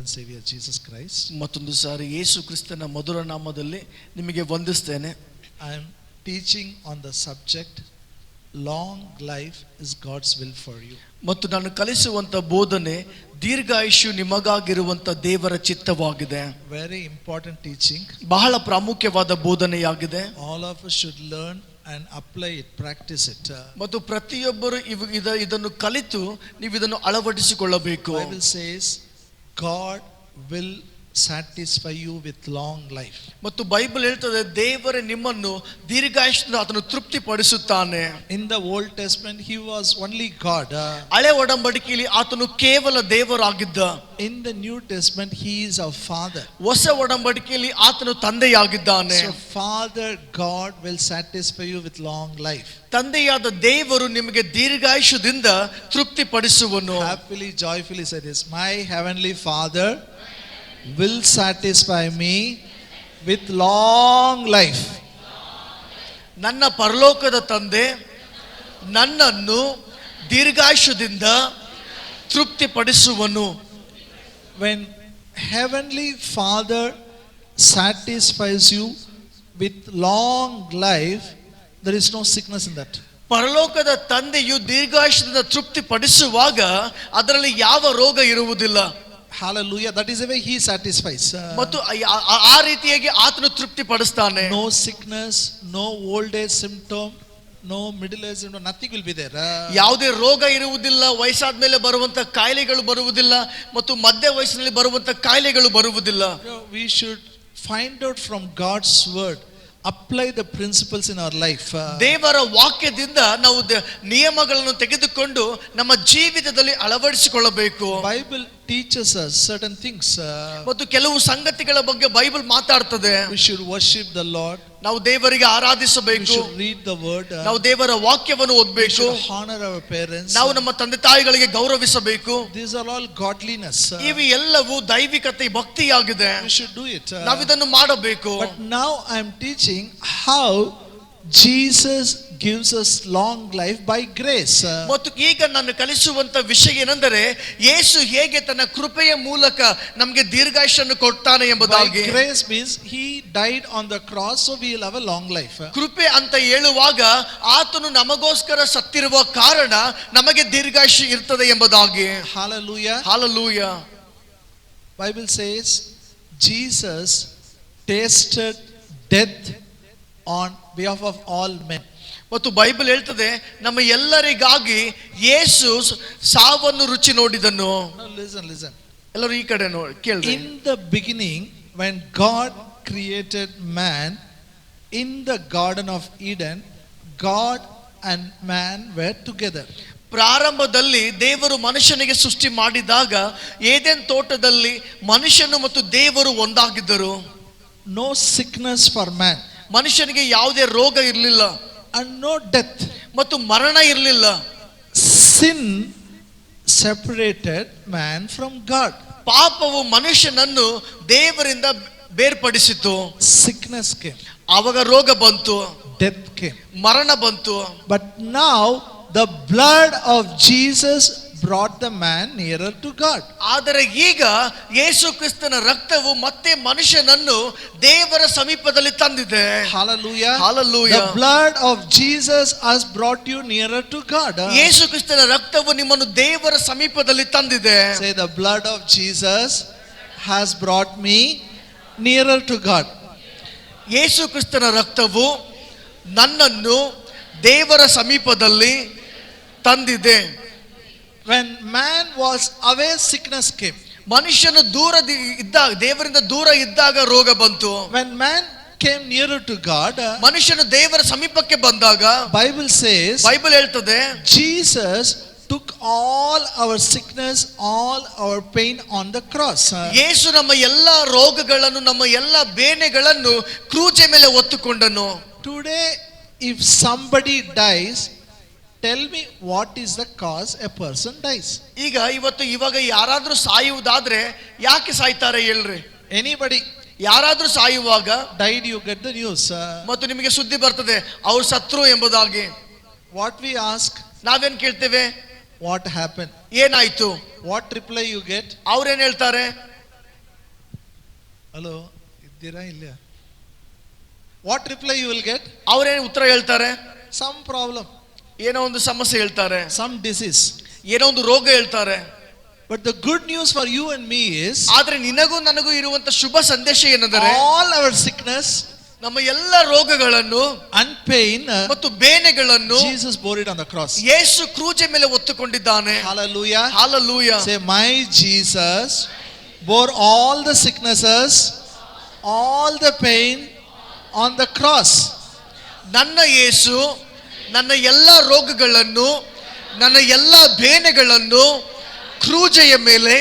Savior Jesus Christ. ಮತ್ತೊಂದು ಸಾರಿ ಯೇಸು ಕ್ರಿಸ್ತನ ಮಧುರ ನಾಮದಲ್ಲಿ ನಿಮಗೆ ವಂದಿಸ್ತೇನೆ. I am teaching on the subject long life is God's will for you. ಮತ್ತು ನಾನು ಕಲಿಸುವಂತ ಬೋಧನೆ ದೀರ್ಘಾಯುಷ್ಯ ನಿಮಗಾಗಿರುವಂತ ದೇವರ ಚಿತ್ತವಾಗಿದೆ. Very important teaching. ಬಹಳ ಪ್ರಾಮುಖ್ಯವಾದ ಬೋಧನೆಯಾಗಿದೆ. All of us should learn and apply it, practice it. ಮತ್ತು ಪ್ರತಿಯೊಬ್ಬರು ಇದನ್ನು ಕಲಿತು ನೀವು ಇದನ್ನು ಅಳವಡಿಸಿಕೊಳ್ಳಬೇಕು. Bible says God will satisfy you with long life. ಮತ್ತು ಬೈಬಲ್ ಹೇಳ್ತದೆ ದೇವರೇ ನಿಮ್ಮನ್ನು ದೀರ್ಘಾಯುಷ್ಯದಿಂದ ಆತನು ತೃಪ್ತಿಪಡಿಸುತ್ತಾನೆ. In the Old Testament he was only God. ಹಳೆ ಒಡಂಬಡಿಕೆಯಲ್ಲಿ ಆತನು ಕೇವಲ ದೇವರಾಗಿದ್ದ. In the New Testament he is our father. ಹೊಸ ಒಡಂಬಡಿಕೆಯಲ್ಲಿ ಆತನು ತಂದೆಯಾಗಿದ್ದಾನೆ. So Father God will satisfy you with long life. ತಂದೆಯಾದ ದೇವರು ನಿಮಗೆ ದೀರ್ಘಾಯುಷ್ಯದಿಂದ ತೃಪ್ತಿಪಡಿಸುವನು. Happily, joyfully say this: my heavenly Father will satisfy me with long life. ನನ್ನ ಪರಲೋಕದ ತಂದೆ ನನ್ನನ್ನು ದೀರ್ಘಾಯುಷ್ಯದಿಂದ ತೃಪ್ತಿಪಡಿಸುವನು. When heavenly Father satisfies you with long life, there is no sickness in that. ಪರಲೋಕದ ತಂದೆಯು ದೀರ್ಘಾಯುಷ್ಯದಿಂದ ತೃಪ್ತಿಪಡಿಸುವಾಗ ಅದರಲ್ಲಿ ಯಾವ ರೋಗ ಇರುವುದಿಲ್ಲ. Hallelujah. That is the way he satisfies. ಮತ್ತು ಆ ರೀತಿಯಾಗಿ ಆತನು ತೃಪ್ತಿಪಡಿಸ್ತಾನೆ. No sickness, no old age symptom, no middle age symptom, nothing will be there. ಯಾವುದೇ ರೋಗ ಇರುವುದಿಲ್ಲ, ವಯಸ್ಸಾದ ಮೇಲೆ ಬರುವಂತ ಕಾಯಿಲೆಗಳು ಬರುವುದಿಲ್ಲ, ಮತ್ತು ಮಧ್ಯ ವಯಸ್ಸಿನಲ್ಲಿ ಬರುವಂತ ಕಾಯಿಲೆಗಳು ಬರುವುದಿಲ್ಲ. We should find out from God's word, apply the principles in our life. ದೇವರ ವಾಕ್ಯದಿಂದ ನಾವು ನಿಯಮಗಳನ್ನು ತೆಗೆದುಕೊಂಡು ನಮ್ಮ ಜೀವಿತದಲ್ಲಿ ಅಳವಡಿಸಿಕೊಳ್ಳಬೇಕು. Bible teaches us certain things. ಮತ್ತು ಕೆಲವು ಸಂಗತಿಗಳ ಬಗ್ಗೆ Bible ಮಾತಾಡ್ತದೆ. We should worship the Lord. ನಾವು ದೇವರಿಗೆ We ಆರಾಧಿಸಬೇಕು. should read the word. ನಾವು ದೇವರ ವಾಕ್ಯವನ್ನು We ಓದಬೇಕು. should honor our parents. ನಾವು ನಮ್ಮ ತಂದೆ ತಾಯಿಗಳಿಗೆ ಗೌರವಿಸಬೇಕು. These are all godliness. ಇವು ಎಲ್ಲವೂ ದೈವಿಕತೆ, ಭಕ್ತಿಯಾಗಿದೆ. We should do it. ನಾವಿದನ್ನು ಮಾಡಬೇಕು. But now I am teaching how Jesus gives us long life by grace. ಮತ್ತು ಈಗ ನಾನು ಕಲಿಸುವಂತ ವಿಷಯ ಏನೆಂದರೆ ಯೇಸು ಹೇಗೆ ತನ್ನ ಕೃಪೆಯ ಮೂಲಕ ನಮಗೆ ದೀರ್ಘಾಯುಷ್ಯವನ್ನು ಕೊಡ್ತಾನೆ ಎಂಬುದಾಗಿ. By grace means he died on the cross, so we will have a long life. ಕೃಪೆ ಅಂತ ಹೇಳುವಾಗ ಆತನು ನಮಗೋಸ್ಕರ ಸತ್ತಿರುವ ಕಾರಣ ನಮಗೆ ದೀರ್ಘಾಯುಷ್ಯ ಇರ್ತದೆ ಎಂಬುದಾಗಿ. Hallelujah. Hallelujah. Bible says Jesus tasted death on behalf of all men. ಮತ್ತು ಬೈಬಲ್ ಹೇಳ್ತದೆ ನಮ್ಮ ಎಲ್ಲರಿಗಾಗಿ ಯೇಸು ಸಾವನ್ನು ರುಚಿ ನೋಡಿದನು. Listen. ಎಲ್ಲರೂ ಈ ಕಡೆ ಕೇಳಿ. In the beginning, when God created man in the Garden of Eden, God and man were together. ಪ್ರಾರಂಭದಲ್ಲಿ ದೇವರು ಮನುಷ್ಯನಿಗೆ ಸೃಷ್ಟಿ ಮಾಡಿದಾಗ ಏದೆನ್ ತೋಟದಲ್ಲಿ ಮನುಷ್ಯನು ಮತ್ತು ದೇವರು ಒಂದಾಗಿದ್ದರು. No sickness for man. ಮನುಷ್ಯನಿಗೆ ಯಾವುದೇ ರೋಗ ಇರಲಿಲ್ಲ. And no death. ಮತ್ತು ಮರಣ ಇರಲಿಲ್ಲ. Sin separated man from God. ಪಾಪವು ಮನುಷ್ಯನನ್ನು ದೇವರಿಂದ ಬೇರ್ಪಡಿಸಿತು. Sickness came. ಆವಾಗ ರೋಗ ಬಂತು, Death came. ಮರಣ ಬಂತು. But now the blood of Jesus brought the man nearer to God. ಆದರೆ ಈಗ ಯೇಸು ಕ್ರಿಸ್ತನ ರಕ್ತವು ಮತ್ತೆ ಮನುಷ್ಯನನ್ನು ದೇವರ ಸಮೀಪದಲ್ಲಿ ತಂದಿದೆ. Hallelujah. Hallelujah. The blood of Jesus has brought you nearer to God. ಯೇಸು ಕ್ರಿಸ್ತನ ರಕ್ತವು ನಿಮ್ಮನ್ನು ದೇವರ ಸಮೀಪದಲ್ಲಿ ತಂದಿದೆ. Say, the blood of Jesus has brought me nearer to God. ಯೇಸು ಕ್ರಿಸ್ತನ ರಕ್ತವು ನನ್ನನ್ನು ದೇವರ ಸಮೀಪದಲ್ಲಿ ತಂದಿದೆ. When man was away, sickness came. ಮನುಷ್ಯನು ದೂರ ಇದ್ದಾಗ, ದೇವರಿಂದ ದೂರ ಇದ್ದಾಗ ರೋಗ ಬಂತು. When man came nearer to God, ಮನುಷ್ಯನು ದೇವರ ಸಮೀಪಕ್ಕೆ ಬಂದಾಗ Bible says ಬೈಬಲ್ ಹೇಳ್ತದೆ Jesus took all our sickness, all our pain on the cross. ಯೇಸು ನಮ್ಮ ಎಲ್ಲಾ ರೋಗಗಳನ್ನು, ನಮ್ಮ ಎಲ್ಲಾ ಬೇನೆಗಳನ್ನು ಕ್ರೂಜೆ ಮೇಲೆ ಹೊತ್ತುಕೊಂಡನು. Today, if somebody dies, tell me what is the cause a person dies. ಇವಾಗ ಯಾರಾದ್ರೂ ಸಾಯುವುದಾದ್ರೆ ಯಾಕೆ ಸಾಯ್ತಾರೆ ಹೇಳ್ರಿ? Anybody ಯಾರಾದ್ರೂ ಸಾಯುವಾಗ died, you get the news. ಮತ್ತು ನಿಮಗೆ ಸುದ್ದಿ ಬರ್ತದೆ ಅವ್ರು ಸತ್ರು ಎಂಬುದಾಗಿ. What we ask, ನಾವೇನ್ ಕೇಳ್ತೇವೆ? what happened? ಏನಾಯ್ತು? What reply you get? ಅವ್ರೇನ್ ಹೇಳ್ತಾರೆ? Hello, iddira illa? What reply you will get? ಅವರೇನು ಉತ್ತರ ಹೇಳ್ತಾರೆ? Some problem, ಏನೋ ಒಂದು ಸಮಸ್ಯೆ ಹೇಳ್ತಾರೆ, some disease. ಏನೋ ಒಂದು ರೋಗ ಹೇಳ್ತಾರೆ. But the good news for you and me is, ಆದ್ರೆ ನಿನಗೂ ನನಗೂ ಇರುವಂತ ಶುಭ ಸಂದೇಶ ಏನೆಂದರೆ, all our sickness ನಮ್ಮ ಎಲ್ಲ ರೋಗಗಳನ್ನು and pain, ಮತ್ತು ಬೇನೆಗಳನ್ನು Jesus bore it on the cross. ಯೇಸು ಕ್ರೂಜೆ ಮೇಲೆ ಹೊತ್ತುಕೊಂಡಿದ್ದಾನೆ. Hallelujah. Hallelujah. Say, my Jesus bore all the sicknesses, all the pain on the cross. ನನ್ನ ಯೇಸು ನನ್ನ ಎಲ್ಲ ರೋಗಗಳನ್ನು, ನನ್ನ ಎಲ್ಲ ಬೇನೆಗಳನ್ನು ಕ್ರೂಜೆಯ ಮೇಲೆ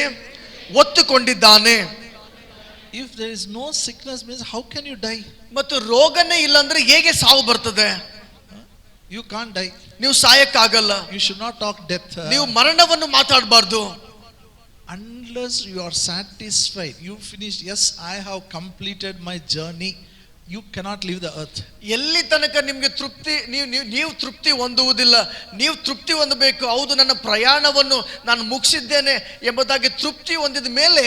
ಹೊತ್ತುಕೊಂಡಿದ್ದಾನೆ. If there is no sickness, means how can you die? ಮತ್ತು ರೋಗನೇ ಇಲ್ಲ ಅಂದ್ರೆ ಹೇಗೆ ಸಾವು ಬರ್ತದೆ? You can't die. ನೀವು ಸಾಯಕ್ಕಾಗಲ್ಲ. You should not talk death. ನೀವು ಮರಣವನ್ನು ಮಾತಾಡಬಾರ್ದು. Unless you are satisfied, you finished, yes, I have completed my journey, you cannot leave the earth. ಎಲ್ಲಿ ತನಕ ನಿಮಗೆ ತೃಪ್ತಿ ನೀವು ತೃಪ್ತಿ ಹೊಂದುವುದಿಲ್ಲ. ನೀವು ತೃಪ್ತಿ ಹೊಂದಬೇಕು. ಹೌದು, ನನ್ನ ಪ್ರಯಾಣವನ್ನು ನಾನು ಮುಗಿಸಿದ್ದೇನೆ ಎಂಬುದಾಗಿ ತೃಪ್ತಿ ಹೊಂದಿದ ಮೇಲೆ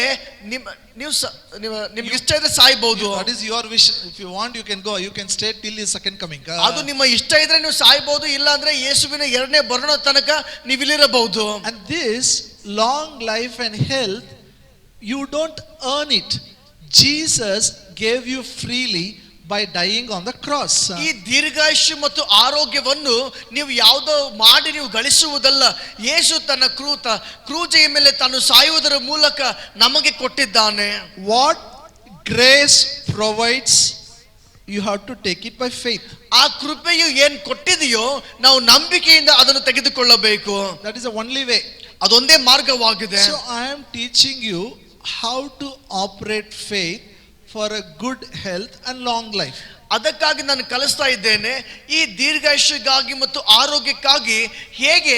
ನಿಮ್ಗೆ ಇಷ್ಟ ಇದ್ರೆ ಸಾಯ್ಬಹುದು. That is your wish. If you want, you can go. You can stay till his second coming. ಅದು ನಿಮ್ಮ ಇಷ್ಟ ಇದ್ರೆ ನೀವು ಸಾಯ್ಬಹುದು, ಇಲ್ಲ ಅಂದ್ರೆ ಯೇಸುವಿನ ಎರಡನೇ ಬರೋಣ ತನಕ ನೀವು ಇಲ್ಲಿರಬಹುದು. And this long life and health, you don't earn it. Jesus gave you freely by dying on the cross. ಈ ದೀರ್ಘಾಯುಷ್ಯ ಮತ್ತು ಆರೋಗ್ಯವನ್ನು ನೀವು ಯಾವುದೋ ಮಾಡಿ ನೀವು ಗಳಿಸುವುದಲ್ಲ. ಯೇಸು ತನ್ನ ಕ್ರೂಜೆಯ ಮೇಲೆ ತಾನು ಸಾಯುವುದರ ಮೂಲಕ ನಮಗೆ ಕೊಟ್ಟಿದ್ದಾನೆ. What grace provides, you have to take it by faith. ಆ ಕೃಪೆಯು ಏನ್ ಕೊಟ್ಟಿದೆಯೋ ನಾವು ನಂಬಿಕೆಯಿಂದ ಅದನ್ನು ತೆಗೆದುಕೊಳ್ಳಬೇಕು. That is the only way. ಅದೊಂದೇ ಮಾರ್ಗವಾಗಿದೆ. So I am teaching you how to operate faith for a good health and long life. ಅದಕ್ಕಾಗಿ ನಾನು ಕಲಿಸ್ತಾ ಇದ್ದೇನೆ, ಈ ದೀರ್ಘಾಯುಷ್ಯಕ್ಕಾಗಿ ಮತ್ತು ಆರೋಗ್ಯಕ್ಕಾಗಿ ಹೇಗೆ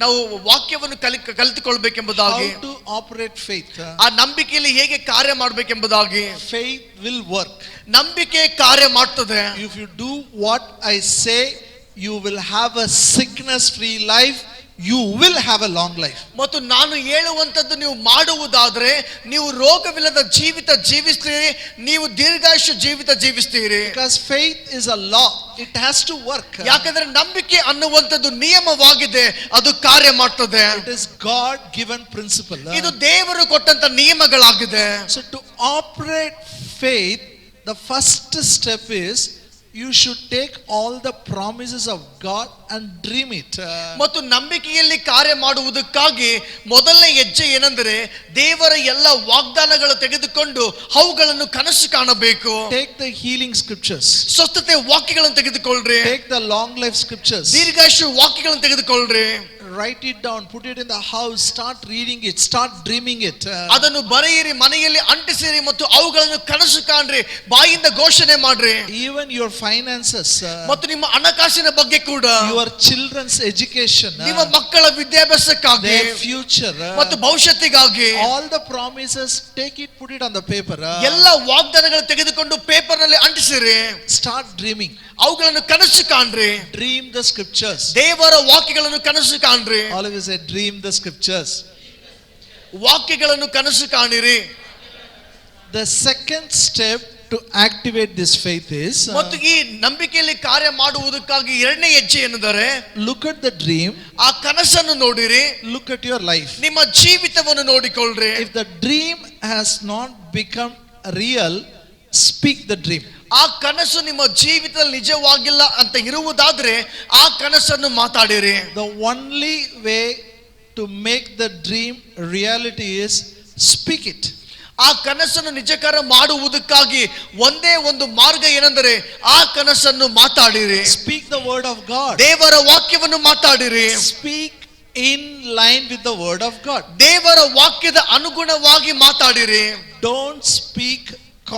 ನಾವು ವಾಕ್ಯವನ್ನು ಕಲಿತುಕೊಳ್ಬೇಕೆಂಬುದಾಗಿ, how to operate faith. ಆ ನಂಬಿಕೆಯಲ್ಲಿ ಹೇಗೆ ಕಾರ್ಯ ಮಾಡಬೇಕೆಂಬುದಾಗಿ. Faith will work. ನಂಬಿಕೆ ಕಾರ್ಯ ಮಾಡ್ತದೆ. If you do what I say, you will have a sickness free life, you will have a long life. ಮತ್ತು ನಾನು ಹೇಳುವಂತದ್ದು ನೀವು ಮಾಡುವುದಾದ್ರೆ ನೀವು ರೋಗವಿಲ್ಲದ ಜೀವಿತ ಜೀವಿಸ್ತೀರಿ, ನೀವು ದೀರ್ಘಾಯುಷ್ಯ ಜೀವಿತ ಜೀವಿಸ್ತೀರಿ. Because faith is a law, it has to work. ಯಾಕಂದ್ರೆ ನಂಬಿಕೆ ಅನ್ನುವಂಥದ್ದು ನಿಯಮವಾಗಿದೆ, ಅದು ಕಾರ್ಯ ಮಾಡ್ತದೆ. It is God given principle. ಇದು ದೇವರು ಕೊಟ್ಟಂತ ನಿಯಮಗಳಾಗಿದೆ. So to operate faith, the first step is you should take all the promises of God and dream it. ಮತ್ತು ನಂಬಿಕೆಯಲ್ಲಿ ಕಾರ್ಯ ಮಾಡುವುದಕ್ಕಾಗಿ ಮೊದಲನೇ ಹೆಜ್ಜೆ ಏನೆಂದರೆ ದೇವರ ಎಲ್ಲ ವಾಗ್ದಾನಗಳು ತೆಗೆದುಕೊಂಡು ಅವುಗಳನ್ನು ಕನಸು ಕಾಣಬೇಕು. Take the healing scriptures. ಸ್ವಸ್ಥತೆ ವಾಕ್ಯಗಳನ್ನು ತೆಗೆದುಕೊಳ್ಳ್ರಿ. Take the long life scriptures. ದೀರ್ಘಾಯುಷ್ಯ ವಾಕ್ಯಗಳನ್ನು ತೆಗೆದುಕೊಳ್ಳ್ರಿ. Write it down, put it in the house, start reading it, start dreaming it. ಅದನ್ನು ಬರೆಯಿರಿ, ಮನೆಯಲ್ಲಿ ಅಂಟಿಸಿರಿ ಮತ್ತು ಅವುಗಳನ್ನು ಕನಸು ಕಾಣ್ರಿ, ಬಾಯಿಂದ ಘೋಷಣೆ ಮಾಡ್ರಿ. Even your finances, ಮತ್ತು ನಿಮ್ಮ ಹಣಕಾಸಿನ ಬಗ್ಗೆ ಕೂಡ, your children's education, ನಿಮ್ಮ ಮಕ್ಕಳ ವಿದ್ಯಾಭ್ಯಾಸಕ್ಕಾಗಿ, their future, ಮತ್ತು ಭವಿಷ್ಯತ್ತಿಗಾಗಿ, all the promises, take it, put it on the paper. ಎಲ್ಲ ವಾಗ್ದಾನಗಳನ್ನು ತೆಗೆದುಕೊಂಡು ಪೇಪರ್ ನಲ್ಲಿ ಅಂಟಿಸಿರಿ. Start dreaming. ಅವುಗಳನ್ನು ಕನಸು ಕಾಣ್ರಿ. Dream the scriptures. ದೇವರ ವಾಕ್ಯಗಳನ್ನು ಕನಸು ಕಾಣ್ರಿ. All of you say, dream the scriptures. ವಾಕ್ಯಗಳನ್ನು ಕನಸು ಕಾಣಿರಿ. The second step to activate this faith is, ಮತ್ತು ಈ ನಂಬಿಕೆಯಲ್ಲಿ ಕಾರ್ಯ ಮಾಡುವುದಕ್ಕಾಗಿ ಎರಡನೇ ಹೆಜ್ಜೆ ಏನೆಂದರೆ, look at the dream, ಆ ಕನಸನ್ನು ನೋಡಿರಿ. look at your life. ನಿಮ್ಮ ಜೀವಿತವನ್ನು ನೋಡಿಕೊಳ್ಳ್ರಿ. If the dream has not become real, speak the dream. ಆ ಕನಸು ನಿಮ್ಮ ಜೀವಿತದಲ್ಲಿ ನಿಜವಾಗಿಲ್ಲ ಅಂತ ಇರುವುದಾದ್ರೆ ಆ ಕನಸನ್ನು ಮಾತಾಡಿರಿ. The only way to make the dream reality is speak it. ಆ ಕನಸನ್ನು ನಿಜಕರ ಮಾಡುವುದಕ್ಕಾಗಿ ಒಂದೇ ಒಂದು ಮಾರ್ಗ ಏನೆಂದರೆ ಆ ಕನಸನ್ನು ಮಾತಾಡಿರಿ. Speak the word of God. ದೇವರ ವಾಕ್ಯವನ್ನು ಮಾತಾಡಿರಿ. Speak in line with the word of God. ದೇವರ ವಾಕ್ಯದ ಅನುಗುಣವಾಗಿ ಮಾತಾಡಿರಿ. Don't speak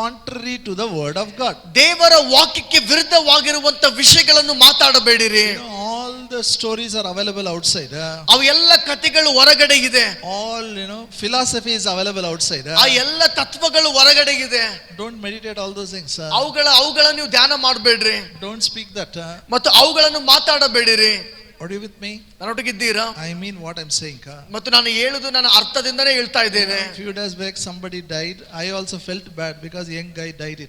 contrary to the word of God. ದೇವರ ವಾಕ್ಯಕ್ಕೆ ವಿರುದ್ಧವಾಗಿರುವಂತ ವಿಷಯಗಳನ್ನು ಮಾತಾಡಬೇಡಿರಿ. All the stories are available outside. ಅವು ಎಲ್ಲ ಕಥೆಗಳು ಹೊರಗಡೆ ಇದೆ. All philosophy is available outside. ಆ ಎಲ್ಲ ತತ್ವಗಳು ಹೊರಗಡೆ ಇದೆ. Don't meditate all those things. ಅವುಗಳ ನೀವು ಧ್ಯಾನ ಮಾಡಬೇಡ್ರಿ. Don't speak that. ಮತ್ತು ಅವುಗಳನ್ನು ಮಾತಾಡಬೇಡಿರಿ. Are you with me? ನನ್ನೊಟ್ಟಿಗಿದ್ದೀರಾ? I mean what I'm saying. ಮತ್ತು ನಾನು ಹೇಳುದು ನನ್ನ ಅರ್ಥದಿಂದನೇ ಹೇಳ್ತಾ ಇದ್ದೇನೆ. Few days back somebody died. I also felt bad because young guy died.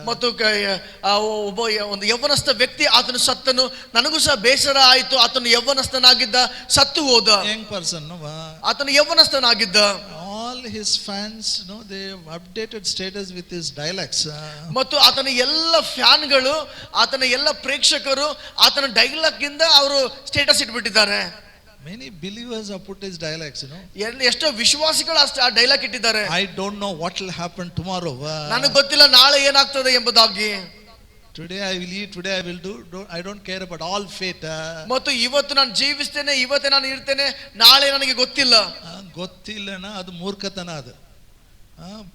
ಮತ್ತು ಒಬ್ಬ ಒಂದು ಯೌವನಸ್ಥ ವ್ಯಕ್ತಿ ಆತನು ಸತ್ತನು. ನನಗೂ ಸಹ ಬೇಸರ ಆಯಿತು. ಆತನು ಯೌವನಸ್ಥನಾಗಿದ್ದ, ಸತ್ತು ಹೋದ. Young person, no? ಆತನು ಯೌವನಸ್ಥನಾಗಿದ್ದ. All his fans, they updated status with his dialects. ಮತ್ತು ಆತನ ಎಲ್ಲ ಫ್ಯಾನ್ಗಳು, ಆತನ ಎಲ್ಲ ಪ್ರೇಕ್ಷಕರು ಆತನ ಡೈಲಾಗ್ ಇಂದ ಅವರು status ಇಟ್ಬಿಟ್ಟಿದ್ದಾರೆ. Many believers have put his dialects, ಎಷ್ಟೋ ವಿಶ್ವಾಸಿಗಳು ಆ ಡೈಲಾಗ್ ಇಟ್ಟಿದ್ದಾರೆ. I don't know what will happen tomorrow. ನನಗೆ ಗೊತ್ತಿಲ್ಲ ನಾಳೆ ಏನಾಗ್ತದೆ ಎಂಬುದಾಗಿ. Today I will eat, today I will do. I don't care about all fate. ಮತ್ತು ಇವತ್ತು ನಾನು ಜೀವಿಸ್ತೇನೆ, ಇವತ್ತೇ ನಾನು ಇರ್ತೇನೆ, ನಾಳೆ ನನಗೆ ಗೊತ್ತಿಲ್ಲ. ಗೊತ್ತಿಲ್ಲನ ಅದು ಮೂರ್ಖತನ. ಅದು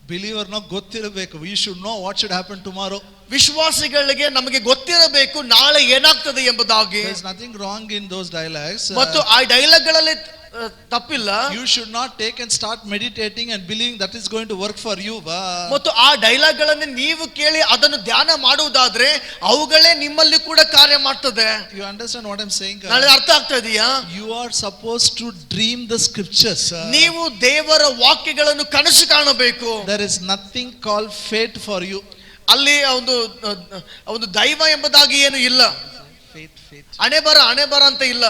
ಬಿಲೀವರ್ನ ಗೊತ್ತಿರಬೇಕು. We should know what should happen tomorrow. ವಿಶ್ವಾಸಿಗಳಿಗೆ ನಮಗೆ ಗೊತ್ತಿರಬೇಕು ನಾಳೆ ಏನಾಗ್ತದೆ ಎಂಬುದಾಗಿ. There is nothing wrong in those dialogues. ಮತ್ತು ಆ ಡೈಲಾಗ್ಗಳಲ್ಲಿ ತಪ್ಪಿಲ್ಲ. You should not take and start meditating and believing that is going to work for you. ಮತ್ತು ಆ ಡೈಲಾಗ್ಗಳನ್ನು ನೀವು ಕೇಳಿ ಅದನ್ನು ಧ್ಯಾನ ಮಾಡುವುದಾದ್ರೆ ಅವುಗಳೇ ನಿಮ್ಮಲ್ಲಿ ಕೂಡ ಕಾರ್ಯ ಮಾಡ್ತದೆ. You understand what I'm saying? ನನಗೆ ಅರ್ಥ ಆಗ್ತಾ ಇದೆಯಾ? You are supposed to dream the scriptures. ನೀವು ದೇವರ ವಾಕ್ಯಗಳನ್ನು ಕನಸು ಕಾಣಬೇಕು. There is nothing called fate for you. ಅಲ್ಲಿ ಒಂದು ದೈವ ಎಂಬುದಾಗಿ ಏನು ಇಲ್ಲ. ಹಣೆ ಬರ ಅಂತ ಇಲ್ಲ.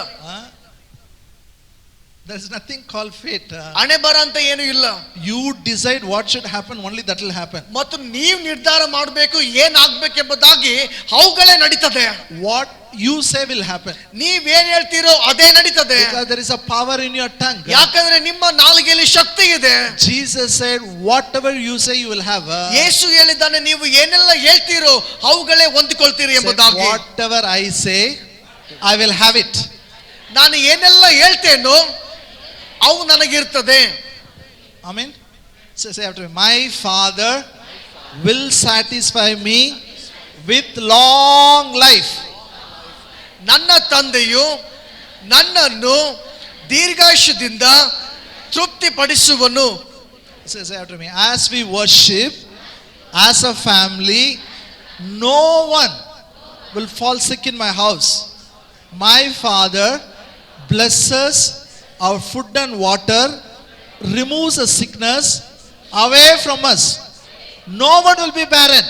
There is nothing called fate. ಹಣೆ ಬರ ಅಂತ ಏನು ಇಲ್ಲ. You decide what should happen, only that will happen. ಮತ್ತು ನೀವು ನಿರ್ಧಾರ ಮಾಡಬೇಕು ಏನಾಗಬೇಕೆಂಬುದಾಗಿ, ಅವುಗಳೇ ನಡೀತದೆ. What you say will happen. ನೀವೇನ್ ಹೇಳ್ತೀರೋ ಅದೇ ನಡೀತದೆ. Because there is a power in your tongue. ಯಾಕಂದ್ರೆ ನಿಮ್ಮ ನಾಲಿಗೆಯಲ್ಲಿ ಶಕ್ತಿ ಇದೆ. Jesus said, whatever you say you will have. ಯೇಸು ಹೇಳಿದ್ದಾನೆ, ನೀವು ಏನೆಲ್ಲ ಹೇಳ್ತೀರೋ ಅವುಗಳೇ ಹೊಂದಿಕೊಳ್ತೀರಿ ಎಂಬುದಾಗಿ. Whatever I say, I will have it. ನಾನು ಏನೆಲ್ಲ ಹೇಳ್ತೇನೋ ಅವು ನನಗಿರ್ತದೆ. Amen. Say after me, my Father will satisfy me with long life. ನನ್ನ ತಂದೆಯು ನನ್ನನ್ನು ದೀರ್ಘಾಯುಷ್ಯದಿಂದ ತೃಪ್ತಿಪಡಿಸುವನು. Say after me, as we worship as a family, no one will fall sick in my house. My Father blesses our food and water, removes the sickness away from us. No one will be barren.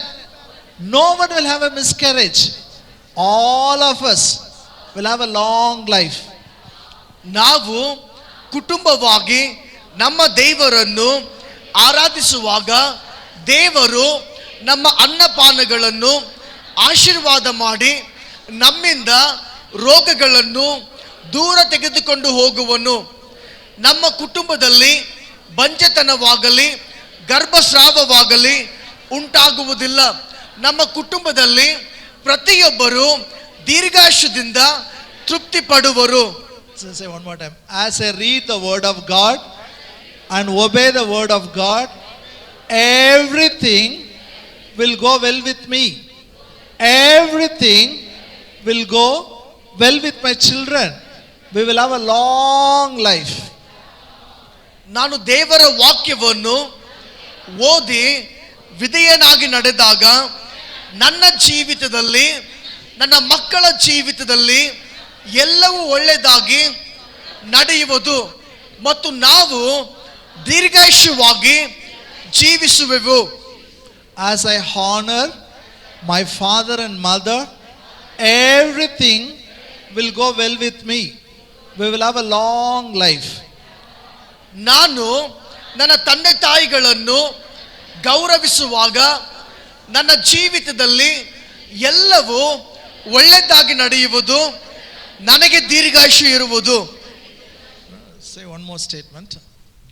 No one will have a miscarriage. All of us will have a long life. ನಾವು ಕುಟುಂಬವಾಗಿ ನಮ್ಮ ದೇವರನ್ನು ಆರಾಧಿಸುವಾಗ ದೇವರು ನಮ್ಮ ಅನ್ನಪಾನಗಳನ್ನು ಆಶೀರ್ವಾದ ಮಾಡಿ ನಮ್ಮಿಂದ ರೋಗಗಳನ್ನು ದೂರ ತೆಗೆದುಕೊಂಡು ಹೋಗುವನು. ನಮ್ಮ ಕುಟುಂಬದಲ್ಲಿ ಬಂಜೆತನವಾಗಲಿ ಗರ್ಭಸ್ರಾವವಾಗಲಿ ಉಂಟಾಗುವುದಿಲ್ಲ. ನಮ್ಮ ಕುಟುಂಬದಲ್ಲಿ ಪ್ರತಿಯೊಬ್ಬರು ದೀರ್ಘಾಯುಷ್ಯದಿಂದ ತೃಪ್ತಿ ಪಡುವರು. Say one more time. As I read the word of God and obey the word of God, everything will go well with me. Everything will go well with my children. We will have a long life. ನಾನು ದೇವರ ವಾಕ್ಯವನ್ನು ಓದಿ ವಿಧೇಯನಾಗಿ ನಡೆದಾಗ ನನ್ನ ಜೀವಿತದಲ್ಲಿ, ನನ್ನ ಮಕ್ಕಳ ಜೀವಿತದಲ್ಲಿ ಎಲ್ಲವೂ ಒಳ್ಳೆಯದಾಗಿ ನಡೆಯುವುದು ಮತ್ತು ನಾವು ದೀರ್ಘಾಯುಷ್ಯವಾಗಿ ಜೀವಿಸುವೆವು. As I honor my father and mother, everything will go well with me. We will have a long life. ನಾನು ನನ್ನ ತಂದೆ ತಾಯಿಗಳನ್ನು ಗೌರವಿಸುವಾಗ ನನ್ನ ಜೀವಿತದಲ್ಲಿ ಎಲ್ಲವೂ ಒಳ್ಳೆಯದಾಗಿ ನಡೆಯುವುದು, ನನಗೆ ದೀರ್ಘಾಯುಷ್ಯ ಇರುವುದು. Say one more statement.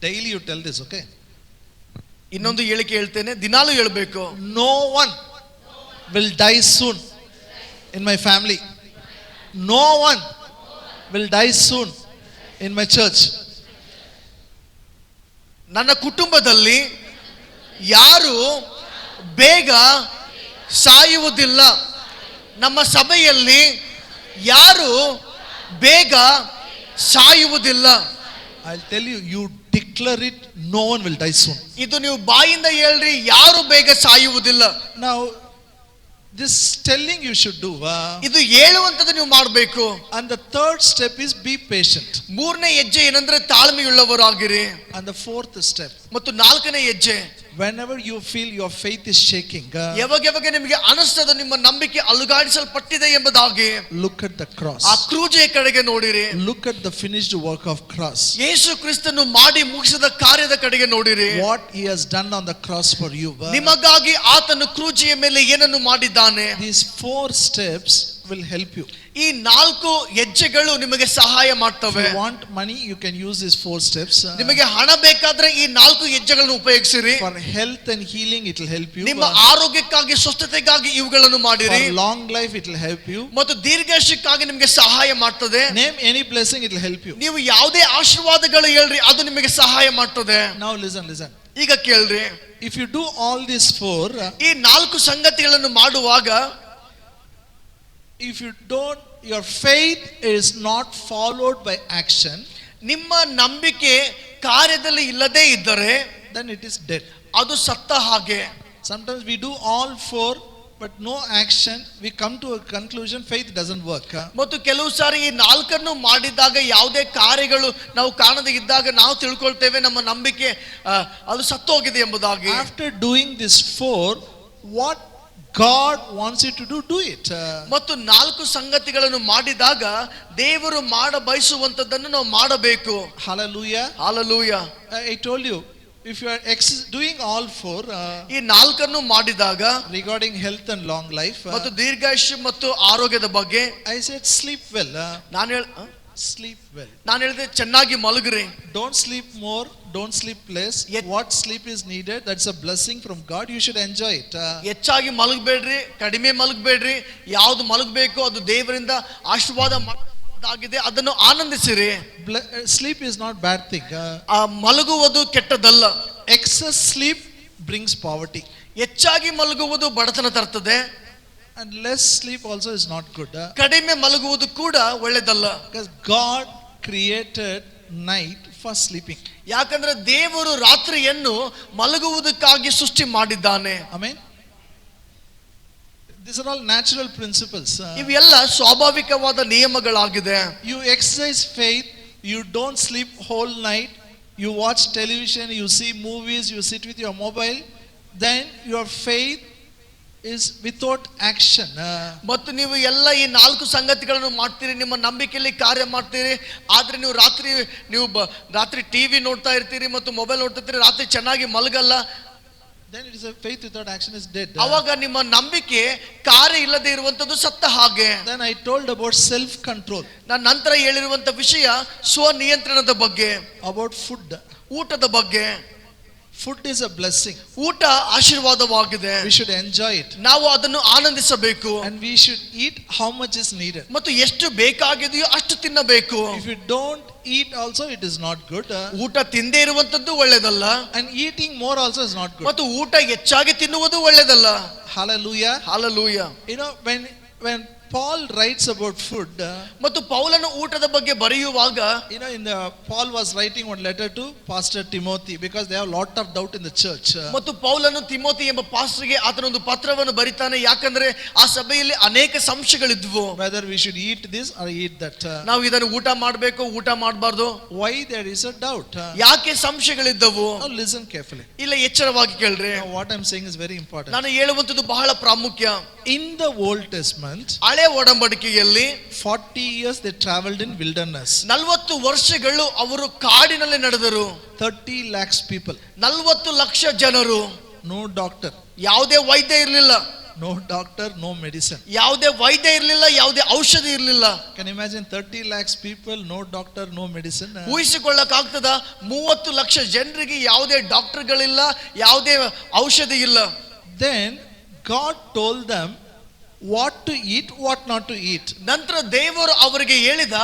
Daily you tell this, okay? ಇನ್ನೊಂದು ಹೇಳಿಕೆ ಹೇಳ್ತೇನೆ, ದಿನಾಲೂ ಹೇಳಬೇಕು. No one will die soon in my family. No one will die soon in my church. ನನ್ನ ಕುಟುಂಬದಲ್ಲಿ ಯಾರು ಬೇಗ ಸಾಯುವುದಿಲ್ಲ. ನಮ್ಮ ಸಭೆಯಲ್ಲಿ ಯಾರು ಬೇಗ ಸಾಯುವುದಿಲ್ಲ. I'll tell you, you declare it, no one will die soon. ಇದು ನೀವು ಬಾಯಿಂದ ಹೇಳ್ರಿ, ಯಾರು ಬೇಗ ಸಾಯುವುದಿಲ್ಲ. Now, this telling you should do. ಇದು ಹೇಳುವಂತದ್ದು ನೀವು ಮಾಡಬೇಕು. And the third step is be patient. ಮೂರನೇ ಹೆಜ್ಜೆ ಏನಂದ್ರೆ ತಾಳ್ಮೆಯುಳ್ಳವರಾಗಿರಿ. And the fourth step, ಮತ್ತು ನಾಲ್ಕನೇ ಹೆಜ್ಜೆ, whenever you feel your faith is shaking, ಯಾವಾಗ ನಿಮಗೆ ಅನಿಸ್ತದ ನಿಮ್ಮ ನಂಬಿಕೆ ಅಲುಗಾಡಿಸಲ್ಪಟ್ಟಿದೆ ಎಂಬುದಾಗಿ, look at the cross. ಆ ಕ್ರೂಜೆಯ ಕಡೆಗೆ ನೋಡಿರಿ. Look at the finished work of cross. ಯೇಸು ಕ್ರಿಸ್ತನು ಮಾಡಿ ಮುಗಿಸಿದ ಕಾರ್ಯದ ಕಡೆಗೆ ನೋಡಿರಿ. What he has done on the cross for you. ನಿಮಗಾಗಿ ಆತನು ಕ್ರೂಜೆಯ ಮೇಲೆ ಏನನ್ನು ಮಾಡಿದ್ದಾನೆ. These 4 steps will help you. ಈ 4 ಹೆಜ್ಜೆಗಳು ನಿಮಗೆ ಸಹಾಯ ಮಾಡ್ತವೆ. If you want money, you can use these 4 steps. ನಿಮಗೆ ಹಣ ಬೇಕಾದ್ರೆ ಈ 4 ಹೆಜ್ಜೆಗಳನ್ನು ಉಪಯೋಗಿಸಿರಿ. For health and healing it will help you. ನಿಮ್ಮ ಆರೋಗ್ಯಕ್ಕಾಗಿ ಸ್ವಸ್ಥತೆಗಾಗಿ ಇವುಗಳನ್ನು ಮಾಡಿರಿ. For long life it will help you. ಮತ್ತು ದೀರ್ಘಾಯುಷ್ಯಕ್ಕಾಗಿ ನಿಮಗೆ ಸಹಾಯ ಮಾಡ್ತದೆ. Name any blessing, it will help you. ನೀವು ಯಾವುದೇ ಆಶೀರ್ವಾದಗಳು ಹೇಳ್ರಿ, ಅದು ನಿಮಗೆ ಸಹಾಯ ಮಾಡ್ತದೆ. Now listen. ಈಗ ಕೇಳ್ರಿ, If you do all these 4, ಈ 4 ಸಂಗತಿಗಳನ್ನು ಮಾಡುವಾಗ, if you don't, your faith is not followed by action, ನಿಮ್ಮ ನಂಬಿಕೆ ಕಾರ್ಯದಲ್ಲಿ ಇಲ್ಲದೆ ಇದ್ದರೆ, then it is dead. ಅದು ಸತ್ತ ಹಾಗೆ. Sometimes we do all 4 but no action, we come to a conclusion faith doesn't work. ಮತ್ತು ಕೆಲವು ಸಾರಿ ಈ 4 ಮಾಡಿದಾಗ ಯಾವುದೇ ಕಾರ್ಯಗಳು ನಾವು ಕಾಣದೇ ಇದ್ದಾಗ ನಾವು ತಿಳ್ಕೊಳ್ತೇವೆ ನಮ್ಮ ನಂಬಿಕೆ ಅದು ಸತ್ತೋಗಿದೆ ಎಂಬುದಾಗಿ. After doing this 4, what God wants you to do it. ಮತ್ತು 4 ಸಂಗತಿಗಳನ್ನು ಮಾಡಿದಾಗ ದೇವರು ಮಾಡ ಬಯಸುವಂತದ್ದನ್ನು ನಾವು ಮಾಡಬೇಕು. Hallelujah. Hallelujah. I told you, if you are doing all 4, ಈ 4 ಮಾಡಿದಾಗ regarding health and long life, ಮತ್ತು ದೀರ್ಘಾಯುಷ್ಯ ಮತ್ತು ಆರೋಗ್ಯದ ಬಗ್ಗೆ, I said sleep well. Sleep well. ನಾನು ಹೇಳಿದೆ ಚೆನ್ನಾಗಿ ಮಲಗ್ರಿ. Don't sleep more, don't sleep less. What sleep is needed, that's a blessing from God, you should enjoy it. ಹೆಚ್ಚಾಗಿ ಮಲಗಬೇಡ್ರಿ, ಕಡಿಮೆ ಮಲಗಬೇಡ್ರಿ. ಯಾವುದು ಮಲಗಬೇಕು ಅದು ದೇವರಿಂದ ಆಶೀರ್ವಾದ ಆಗಿದೆ, ಅದನ್ನು ಆನಂದಿಸಿರಿ. Sleep is not bad thing. ಮಲಗುವುದು ಕೆಟ್ಟದಲ್ಲ. Excess sleep brings poverty. ಹೆಚ್ಚಾಗಿ ಮಲಗುವುದು ಬಡತನ ತರ್ತದೆ. And less sleep also is not good. ಕಡಿಮೆ ಮಲಗುವುದು ಕೂಡ ಒಳ್ಳೆದಲ್ಲ. Because God created night for sleeping. ಯಾಕಂದ್ರೆ ದೇವರು ರಾತ್ರಿಯನ್ನು ಮಲಗುವುದಕ್ಕಾಗಿ ಸೃಷ್ಟಿ ಮಾಡಿದ್ದಾನೆ. Amen. These are all natural principles. ಇವೆಲ್ಲ ಸ್ವಾಭಾವಿಕವಾದ ನಿಯಮಗಳಾಗಿದೆ. You exercise faith, you don't sleep whole night, you watch television, you see movies, you sit with your mobile, then your faith is without action. ಮತ್ತು ನೀವು ಎಲ್ಲ ಈ 4 ಸಂಗತಿಗಳನ್ನು ಮಾಡ್ತೀರಿ, ನಿಮ್ಮ ನಂಬಿಕೆಯಲ್ಲಿ ಕಾರ್ಯ ಮಾಡ್ತೀರಿ, ಆದ್ರೆ ನೀವು ರಾತ್ರಿ ಟಿವಿ ನೋಡ್ತಾ ಇರ್ತೀರಿ ಮತ್ತು ಮೊಬೈಲ್ ನೋಡ್ತಾ ಇರ್ತೀರಿ, ರಾತ್ರಿ ಚೆನ್ನಾಗಿ ಮಲಗಲ್ಲ. Then it is a faith without action is dead. ಅವಾಗ ನಿಮ್ಮ ನಂಬಿಕೆ ಕಾರ್ಯ ಇಲ್ಲದೆ ಇರುವಂತದ್ದು ಸತ್ತ ಹಾಗೆ. Then I told about self control. ನಾನು ನಂತರ ಹೇಳಿರುವಂತ ವಿಷಯ ಸ್ವನಿಯಂತ್ರಣದ ಬಗ್ಗೆ, about food. ಊಟದ ಬಗ್ಗೆ. Food is a blessing. ಊಟ ಆಶೀರ್ವಾದವಾಗಿದೆ. We should enjoy it. ನಾವು ಅದನ್ನು ಆನಂದಿಸಬೇಕು. And we should eat how much is needed. ಮತ್ತು ಎಷ್ಟು ಬೇಕಾಗಿದೆಯೋ ಅಷ್ಟು ತಿನ್ನಬೇಕು. If you don't eat also it is not good. ಊಟ ತಿಂದೇ ಇರುವಂತದ್ದು ಒಳ್ಳೆದಲ್ಲ. And eating more also is not good. ಮತ್ತು ಊಟ ಹೆಚ್ಚಾಗಿ ತಿನ್ನುವುದು ಒಳ್ಳೆದಲ್ಲ. Hallelujah. Hallelujah. You know, when Paul writes about food, ಮತ್ತು ಪೌಲನು ಊಟದ ಬಗ್ಗೆ ಬರೆಯುವಾಗ, you know, Paul was writing one letter to Pastor Timothy because they have a lot of doubt in the church. ಮತ್ತು ಪೌಲನು ತಿಮೋತಿ ಎಂಬ ಪಾಸ್ಟರ್ಗೆ ಆತನೊಂದು ಪತ್ರವನ್ನು ಬರಿತಾನೆ, ಯಾಕಂದ್ರೆ ಆ ಸಭೆಯಲ್ಲಿ ಅನೇಕ ಸಂಶಯಗಳಿದ್ವು. Whether we should eat this or eat that. ನಾವು ಇದನ್ನು ಊಟ ಮಾಡಬೇಕು, ಊಟ ಮಾಡಬಾರದು. Why there is a doubt? ಯಾಕೆ ಸಂಶಯಗಳಿದ್ದವು? Now listen carefully. ಇಲ್ಲ, ಎಚ್ಚರವಾಗಿ ಕೇಳ್ರಿ. What I'm saying is very important. ನಾನು ಹೇಳುವಂತದ್ದು ಬಹಳ ಪ್ರಾಮುಖ್ಯ. In the Old Testament, ಹಳೆ ಒಡಂಬಡಿಕೆಯಲ್ಲಿ 40 years they traveled in wilderness. 40 ವರ್ಷಗಳು ಅವರು ಕಾಡಿನಲ್ಲಿ ನಡೆದರು. 30 lakhs people. 40 ಲಕ್ಷ ಜನರು. No doctor. ಯಾವುದೇ ವೈದ್ಯ ಇರಲಿಲ್ಲ. No doctor, no medicine. ಯಾವುದೇ ವೈದ್ಯ ಇರಲಿಲ್ಲ, ಯಾವುದೇ ಔಷಧಿ ಇರಲಿಲ್ಲ. Can you imagine 30 lakhs people, no doctor, no medicine? ಊಹಿಸಿಕೊಳ್ಳಕ್ಕಾಗ್ತದ? 30 lakh ಜನರಿಗೆ ಯಾವುದೇ ಡಾಕ್ಟರ್ಗಳಿಲ್ಲ, ಯಾವುದೇ ಔಷಧಿ ಇಲ್ಲ. Then God told them what to eat, what not to eat. ನಂತರ ದೇವರು ಅವರಿಗೆ ಹೇಳಿದ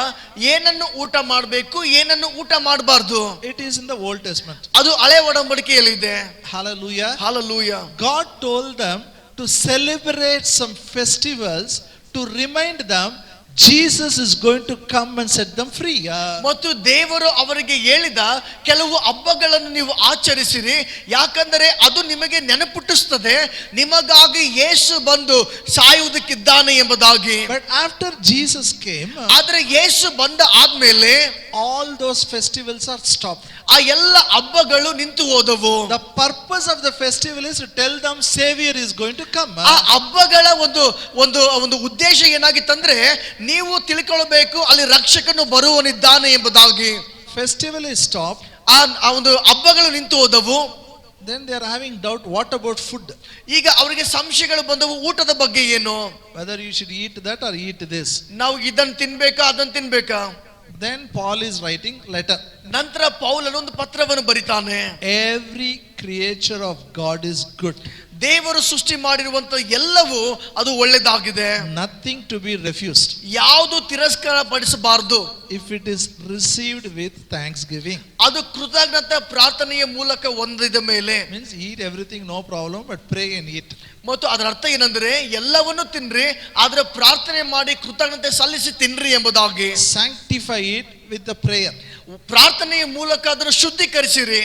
ಏನನ್ನು ಊಟ ಮಾಡಬೇಕು, ಏನನ್ನು ಊಟ ಮಾಡಬಾರದು. It is in the Old Testament. ಅದು ಹಳೆ ಒಡಂಬಡಿಕೆಯಲ್ಲಿ ಇದೆ. Hallelujah. Hallelujah. God told them to celebrate some festivals to remind them Jesus is going to come and set them free. ಮತ್ತು ದೇವರು ಅವರಿಗೆ ಹೇಳಿದ ಕೆಲವು ಹಬ್ಬಗಳನ್ನು ನೀವು ಆಚರಿಸಿರಿ, ಯಾಕಂದರೆ ಅದು ನಿಮಗೆ ನೆನಪುಟ್ಟಿಸ್ತದೆ ನಿಮಗಾಗಿ ಯೇಸು ಬಂದು ಸಾಯುವುದಕ್ಕಿದ್ದಾನೆ ಎಂಬುದಾಗಿ. But after Jesus came, ಆದರೆ ಯೇಸು ಬಂದ ಆದ್ಮೇಲೆ all those festivals are stopped. ಆ ಎಲ್ಲ ಹಬ್ಬಗಳು ನಿಂತು ಹೋದವು. The purpose of the festival is to tell them Savior is going to come. ಆ ಹಬ್ಬಗಳ ಒಂದು ಒಂದು ಒಂದು ಉದ್ದೇಶ ಏನಾಗಿತ್ತಂದ್ರೆ ನೀವು ತಿಳ್ಕೊಳ್ಬೇಕು ಅಲ್ಲಿ ರಕ್ಷಕನು ಬರುವನಿದ್ದಾನೆ ಎಂಬುದಾಗಿ. Festival is stopped. ಆ ಒಂದು ಹಬ್ಬಗಳು ನಿಂತು ಹೋದವು. Then they are having doubt, what about food? ಈಗ ಅವರಿಗೆ ಸಂಶಯಗಳು ಬಂದವು, ಊಟದ ಬಗ್ಗೆ ಏನು, whether you should eat that or eat this. ನಾವು ಇದನ್ನು ತಿನ್ಬೇಕಾ ಅದನ್ನು ತಿನ್ಬೇಕಾ. Then Paul is writing letter. ನಂತರ ಪೌಲನು ಒಂದು ಪತ್ರವನ್ನು ಬರಿತಾನೆ. Every creature of God is good. ದೇವರು ಸೃಷ್ಟಿ ಮಾಡಿರುವಂತ ಎಲ್ಲವೂ ಅದು ಒಳ್ಳೆಯದಾಗಿದೆ. Nothing to be refused. ಯಾವುದು ತಿರಸ್ಕಾರ ಪಡಿಸಬಾರದು. If it is received with thanksgiving. ಅದು ಕೃತಜ್ಞತೆ ಪ್ರಾರ್ಥನೆಯ ಮೂಲಕ ಹೊಂದಿದ ಮೇಲೆ. Means eat everything no problem, but pray and eat. ಮತ್ತು ಅದರ ಅರ್ಥ ಏನಂದ್ರೆ ಎಲ್ಲವನ್ನು ತಿನ್ರಿ, ಆದ್ರೆ ಪ್ರಾರ್ಥನೆ ಮಾಡಿ ಕೃತಜ್ಞತೆ ಸಲ್ಲಿಸಿ ತಿನ್ರಿ ಎಂಬುದಾಗಿ. Sanctify it with the prayer. ಪ್ರಾರ್ಥನೆಯ ಮೂಲಕ ಅದನ್ನು ಶುದ್ಧೀಕರಿಸಿರಿ.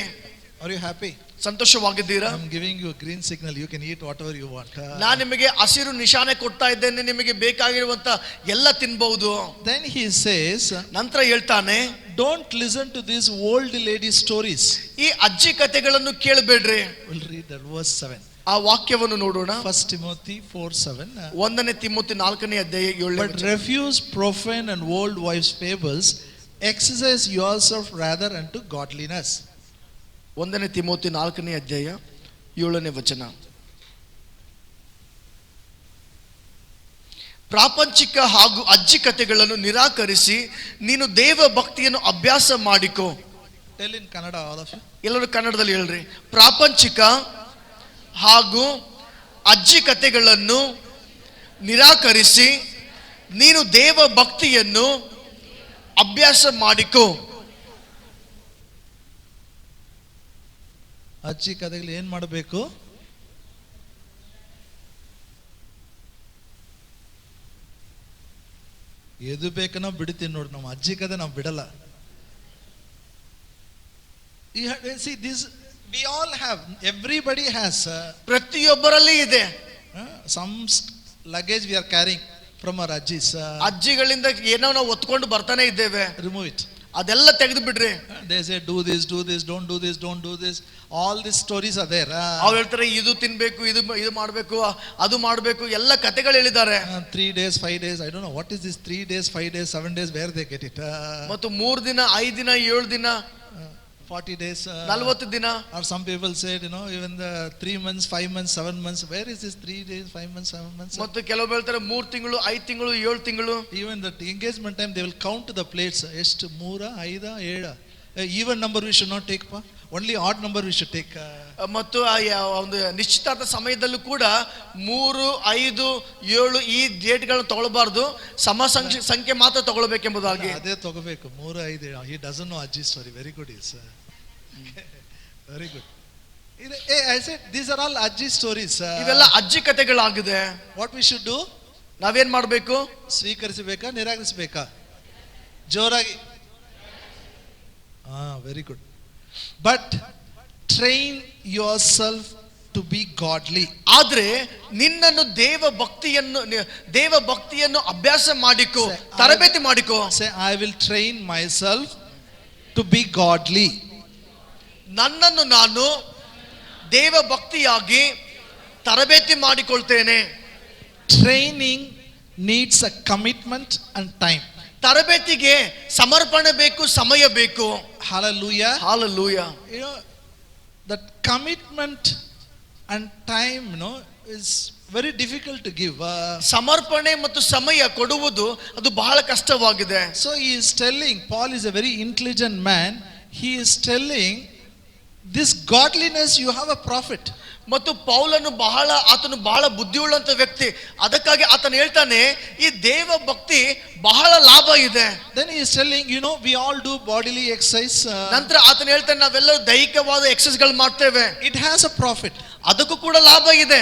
Are you happy? ಸಂತೋಷವಾಗಿದ್ದೀರಾ? I am giving you a green signal, you can eat whatever you want. ನಾನು ನಿಮಗೆ ಹಸಿರು ನಿಶಾನೆ ಕೊಡ್ತಾ ಇದ್ದೇನೆ, ನಿಮಗೆ ಬೇಕಾಗಿರುವಂತ ಎಲ್ಲ ತಿನ್ನಬಹುದು. Then he says, ನಂತರ ಹೇಳ್ತಾನೆ, don't listen to these old lady stories. ಈ ಅಜ್ಜಿ ಕಥೆಗಳನ್ನು ಕೇಳಬೇಡ್ರಿ. We'll read that verse 7. ಆ ವಾಕ್ಯವನ್ನು ನೋಡೋಣ. 1 Timothy 4:7. 1 ತಿಮೋಥಿ 4ನೇ ಅಧ್ಯಾಯ 7ನೇ But refuse profane and old wives' fables, exercise yourself rather unto godliness. 1 Timothy 4ನೇ ಅಧ್ಯಾಯ 7ನೇ ವಚನ. ಪ್ರಾಪಂಚಿಕ ಹಾಗೂ ಅಜ್ಜಿ ಕಥೆಗಳನ್ನು ನಿರಾಕರಿಸಿ ನೀನು ದೇವ ಭಕ್ತಿಯನ್ನು ಅಭ್ಯಾಸ ಮಾಡಿಕೋ. Tell in Kannada, all of you. ಎಲ್ಲರೂ ಕನ್ನಡದಲ್ಲಿ ಹೇಳ್ರಿ. ಪ್ರಾಪಂಚಿಕ ಹಾಗೂ ಅಜ್ಜಿ ಕಥೆಗಳನ್ನು ನಿರಾಕರಿಸಿ ನೀನು ದೇವ ಭಕ್ತಿಯನ್ನು ಅಭ್ಯಾಸ ಮಾಡಿಕೋ. ಅಜ್ಜಿ ಕಥೆಗಳು ಏನ್ ಮಾಡಬೇಕು? ಎದು ಬೇಕನ್ನೋ ಬಿಡ್ತೀನಿ ನೋಡಿ, ನಮ್ಮ ಅಜ್ಜಿ ಕಥೆ ನಾವು ಬಿಡಲ್ಲ. See, this we all have, everybody has. ಪ್ರತಿಯೊಬ್ಬರಲ್ಲಿ ಇದೆ. Some luggage we are carrying from our ajjis. ಅಜ್ಜಿಗಳಿಂದ ಏನೋ ನಾವು ಹೊತ್ಕೊಂಡು ಬರ್ತಾನೆ ಇದ್ದೇವೆ. Remove it. ಅದೆಲ್ಲ ತೆಗೆದು ಬಿಡ್ರಿ. They say do this, don't do this, don't do this. All these stories are there. ಅವ್ರು ಹೇಳ್ತಾರೆ ಇದು ತಿನ್ಬೇಕು, ಇದು ಮಾಡಬೇಕು, ಅದು ಮಾಡಬೇಕು, ಎಲ್ಲ ಕಥೆಗಳು ಹೇಳಿದ್ದಾರೆ. 3 days, 5 days, I don't know what is this 3 days, 5 days, 7 days, where they get it. ಮತ್ತು 3 ದಿನ, 5 ದಿನ, 7 ದಿನ, 40 days, 40 ದಿನ. Or some people said, even the 3 months, 5 months, 7 months, where is this 3 days, 5 months, 7 months? ಮತ್ತು ಕೆಲವು ಹೇಳ್ತಾರೆ 3 ತಿಂಗಳು, 5 ತಿಂಗಳು, 7 ತಿಂಗಳು. Even the engagement time they will count the plates. ಎಷ್ಟು 3, 5, 7. Even number we should not take, only odd number we should take. ಮತ್ತು ಒಂದು ನಿಶ್ಚಿತಾರ್ಥ ಸಮಯದಲ್ಲೂ ಕೂಡ 3, 5, 7 ಈ ಡೇಟ್ಗಳನ್ನು ತಗೊಳ್ಬಾರ್ದು, ಸಮ ಸಂಖ್ಯೆ ಮಾತ್ರ ತಗೊಳ್ಬೇಕೆಂಬುದಾಗಿ. ಅದೇ ತಗೋಬೇಕು. 3, 5. He doesn't know Ajji story. Very good, is very good. I said these are all Ajji stories. ಇವೆಲ್ಲ ಅಜ್ಜಿ ಕಥೆಗಳಾಗಿದೆ. What we should do? ನಾವೇನ್ ಮಾಡಬೇಕು? ಸ್ವೀಕರಿಸಬೇಕಾ ನಿರಾಕರಿಸಬೇಕಾ? ಜೋರಾಗಿ. Very good. But train yourself to be godly. ಆದ್ರೆ ನಿನ್ನನ್ನು ದೇವ ಭಕ್ತಿಯನ್ನು ಅಭ್ಯಾಸ ಮಾಡಿಕೋ, ತರಬೇತಿ ಮಾಡಿಕೋ. Say, I will train myself to be godly. ನನ್ನನ್ನು ನಾನು ದೇವ ಭಕ್ತಿಯಾಗಿ ತರಬೇತಿ ಮಾಡಿಕೊಳ್ತೇನೆ. Training needs a commitment and time. ತರಬೇತಿಗೆ ಸಮರ್ಪಣೆ ಬೇಕು, ಸಮಯ ಬೇಕು. Hallelujah. Hallelujah. That commitment and time, is very difficult to give. ಸಮರ್ಪಣೆ ಮತ್ತು ಸಮಯ ಕೊಡುವುದು ಅದು ಬಹಳ ಕಷ್ಟವಾಗಿದೆ. So he is telling, Paul is a very intelligent man. He is telling, this godliness, you have a prophet. ಮತ್ತು ಪೌಲನು ಆತನು ಬಹಳ ಬುದ್ಧಿಯುಳ್ಳಂತ ವ್ಯಕ್ತಿ. ಅದಕ್ಕಾಗಿ ಆತನು ಹೇಳ್ತಾನೆ ಈ ದೇವ ಭಕ್ತಿ ಬಹಳ ಲಾಭ ಇದೆ. Then he is telling, we all do bodily exercise. ನಂತರ ಆತನು ಹೇಳ್ತಾನೆ ನಾವೆಲ್ಲರೂ ದೈಹಿಕವಾದ ಎಕ್ಸರ್ಸೈಸ್ ಗಳು ಮಾಡ್ತೇವೆ. It has a profit. ಅದಕ್ಕೂ ಕೂಡ ಲಾಭ ಇದೆ.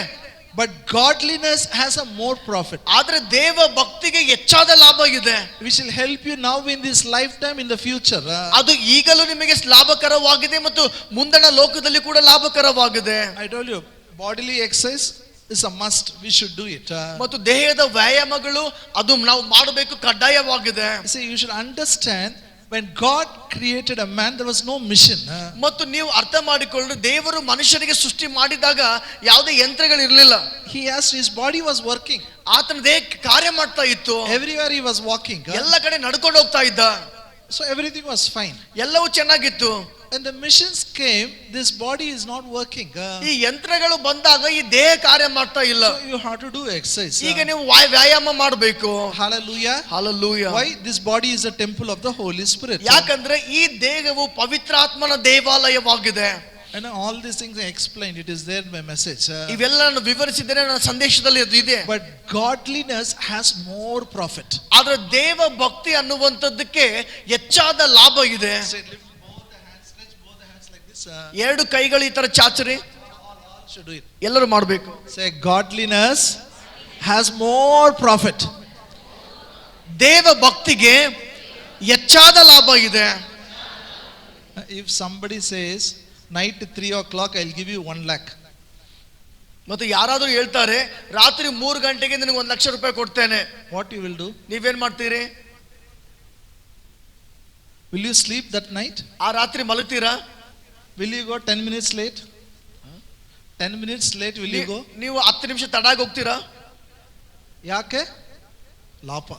But godliness has a more profit, ಆದ್ರೆ ದೇವ ಭಕ್ತಿಗೆ ಹೆಚ್ಚಾದ ಲಾಭ ಇದೆ. which will help you now in this lifetime, in the future. ಅದು ಈಗಲೂ ನಿಮಗೆ ಲಾಭಕರವಾಗಿದೆ ಮತ್ತು ಮುಂದಣ ಲೋಕದಲ್ಲಿ ಕೂಡ ಲಾಭಕರವಾಗಿದೆ. I told you, bodily exercise is a must. We should do it. ಮತ್ತು ದೇಹದ ವ್ಯಾಯಾಮಗಳು ಅದು ನಾವು ಮಾಡಬೇಕು, ಕಡ್ಡಾಯವಾಗಿದೆ. See, you should understand, when God created a man, there was no mission. ಮತ್ತು ನೀವು ಅರ್ಥ ಮಾಡಿಕೊಳ್ಳಿ, ದೇವರು ಮನುಷ್ಯನಿಗೆ ಸೃಷ್ಟಿ ಮಾಡಿದಾಗ ಯಾವುದೇ ಯಂತ್ರಗಳು ಇರಲಿಲ್ಲ. He has, his body was working. ಆತನ ದೇಹ ಕಾರ್ಯ ಮಾಡ್ತಾ ಇತ್ತು. Everywhere he was walking. ಎಲ್ಲ ಕಡೆ ನಡ್ಕೊಂಡು ಹೋಗ್ತಾ ಇದ್ದ. So everything was fine. ಎಲ್ಲವೂ ಚೆನ್ನಾಗಿತ್ತು. When the missions came, this body is not working. ಈ ಯಂತ್ರಗಳು ಬಂದಾಗ ಈ ದೇಹ ಕಾರ್ಯ ಮಾಡ್ತಾ ಇಲ್ಲ. So you have to do exercise. ಈಗ ನೀವು ವ್ಯಾಯಾಮ ಮಾಡಬೇಕು. Hallelujah. Hallelujah. Why? This body is a temple of the Holy Spirit. ಯಾಕಂದ್ರೆ ಈ ದೇಹವು ಪವಿತ್ರಾತ್ಮನ ದೇವಾಲಯವಾಗಿದೆ. And all these things I explained, it is there in my message. ಇವೆಲ್ಲ ನಾನು ವಿವರಿಸಿದ್ದೇನೆ, ನನ್ನ ಸಂದೇಶದಲ್ಲಿ ಅದು ಇದೆ. But godliness has more profit. ಆದ್ರೆ ದೇವ ಭಕ್ತಿ ಅನ್ನುವಂಥದ್ದಕ್ಕೆ ಹೆಚ್ಚಾದ ಲಾಭ ಇದೆ. Say, lift both the hands, stretch both the hands like this. ಎರಡು ಕೈಗಳು ಈ ತರ ಚಾಚರಿ, All should do it. ಎಲ್ಲರೂ ಮಾಡಬೇಕು. Say, godliness has more profit. ದೇವ ಭಕ್ತಿಗೆ ಹೆಚ್ಚಾದ ಲಾಭ ಇದೆ. If somebody says, night 3 o'clock, I'll give you 1 lakh. ಮತ್ತು ಯಾರಾದರೂ ಹೇಳ್ತಾರೆ ರಾತ್ರಿ 3 ಗಂಟೆಗೆ ನಿನಗೆ 1 ಲಕ್ಷ ರೂಪಾಯಿ ಕೊಡ್ತೇನೆ, What you will do? ನೀವೇನ್ ಮಾಡ್ತೀರಿ? Will you sleep that night? ಆ ರಾತ್ರಿ ಮಲಗ್ತೀರಾ? Will you go 10 minutes late? 10 minutes late will you go? ನೀವು 10 ನಿಮಿಷ ತಡಾಗಿ ಹೋಗ್ತೀರಾ? ಯಾಕೆ? ಲಾಭ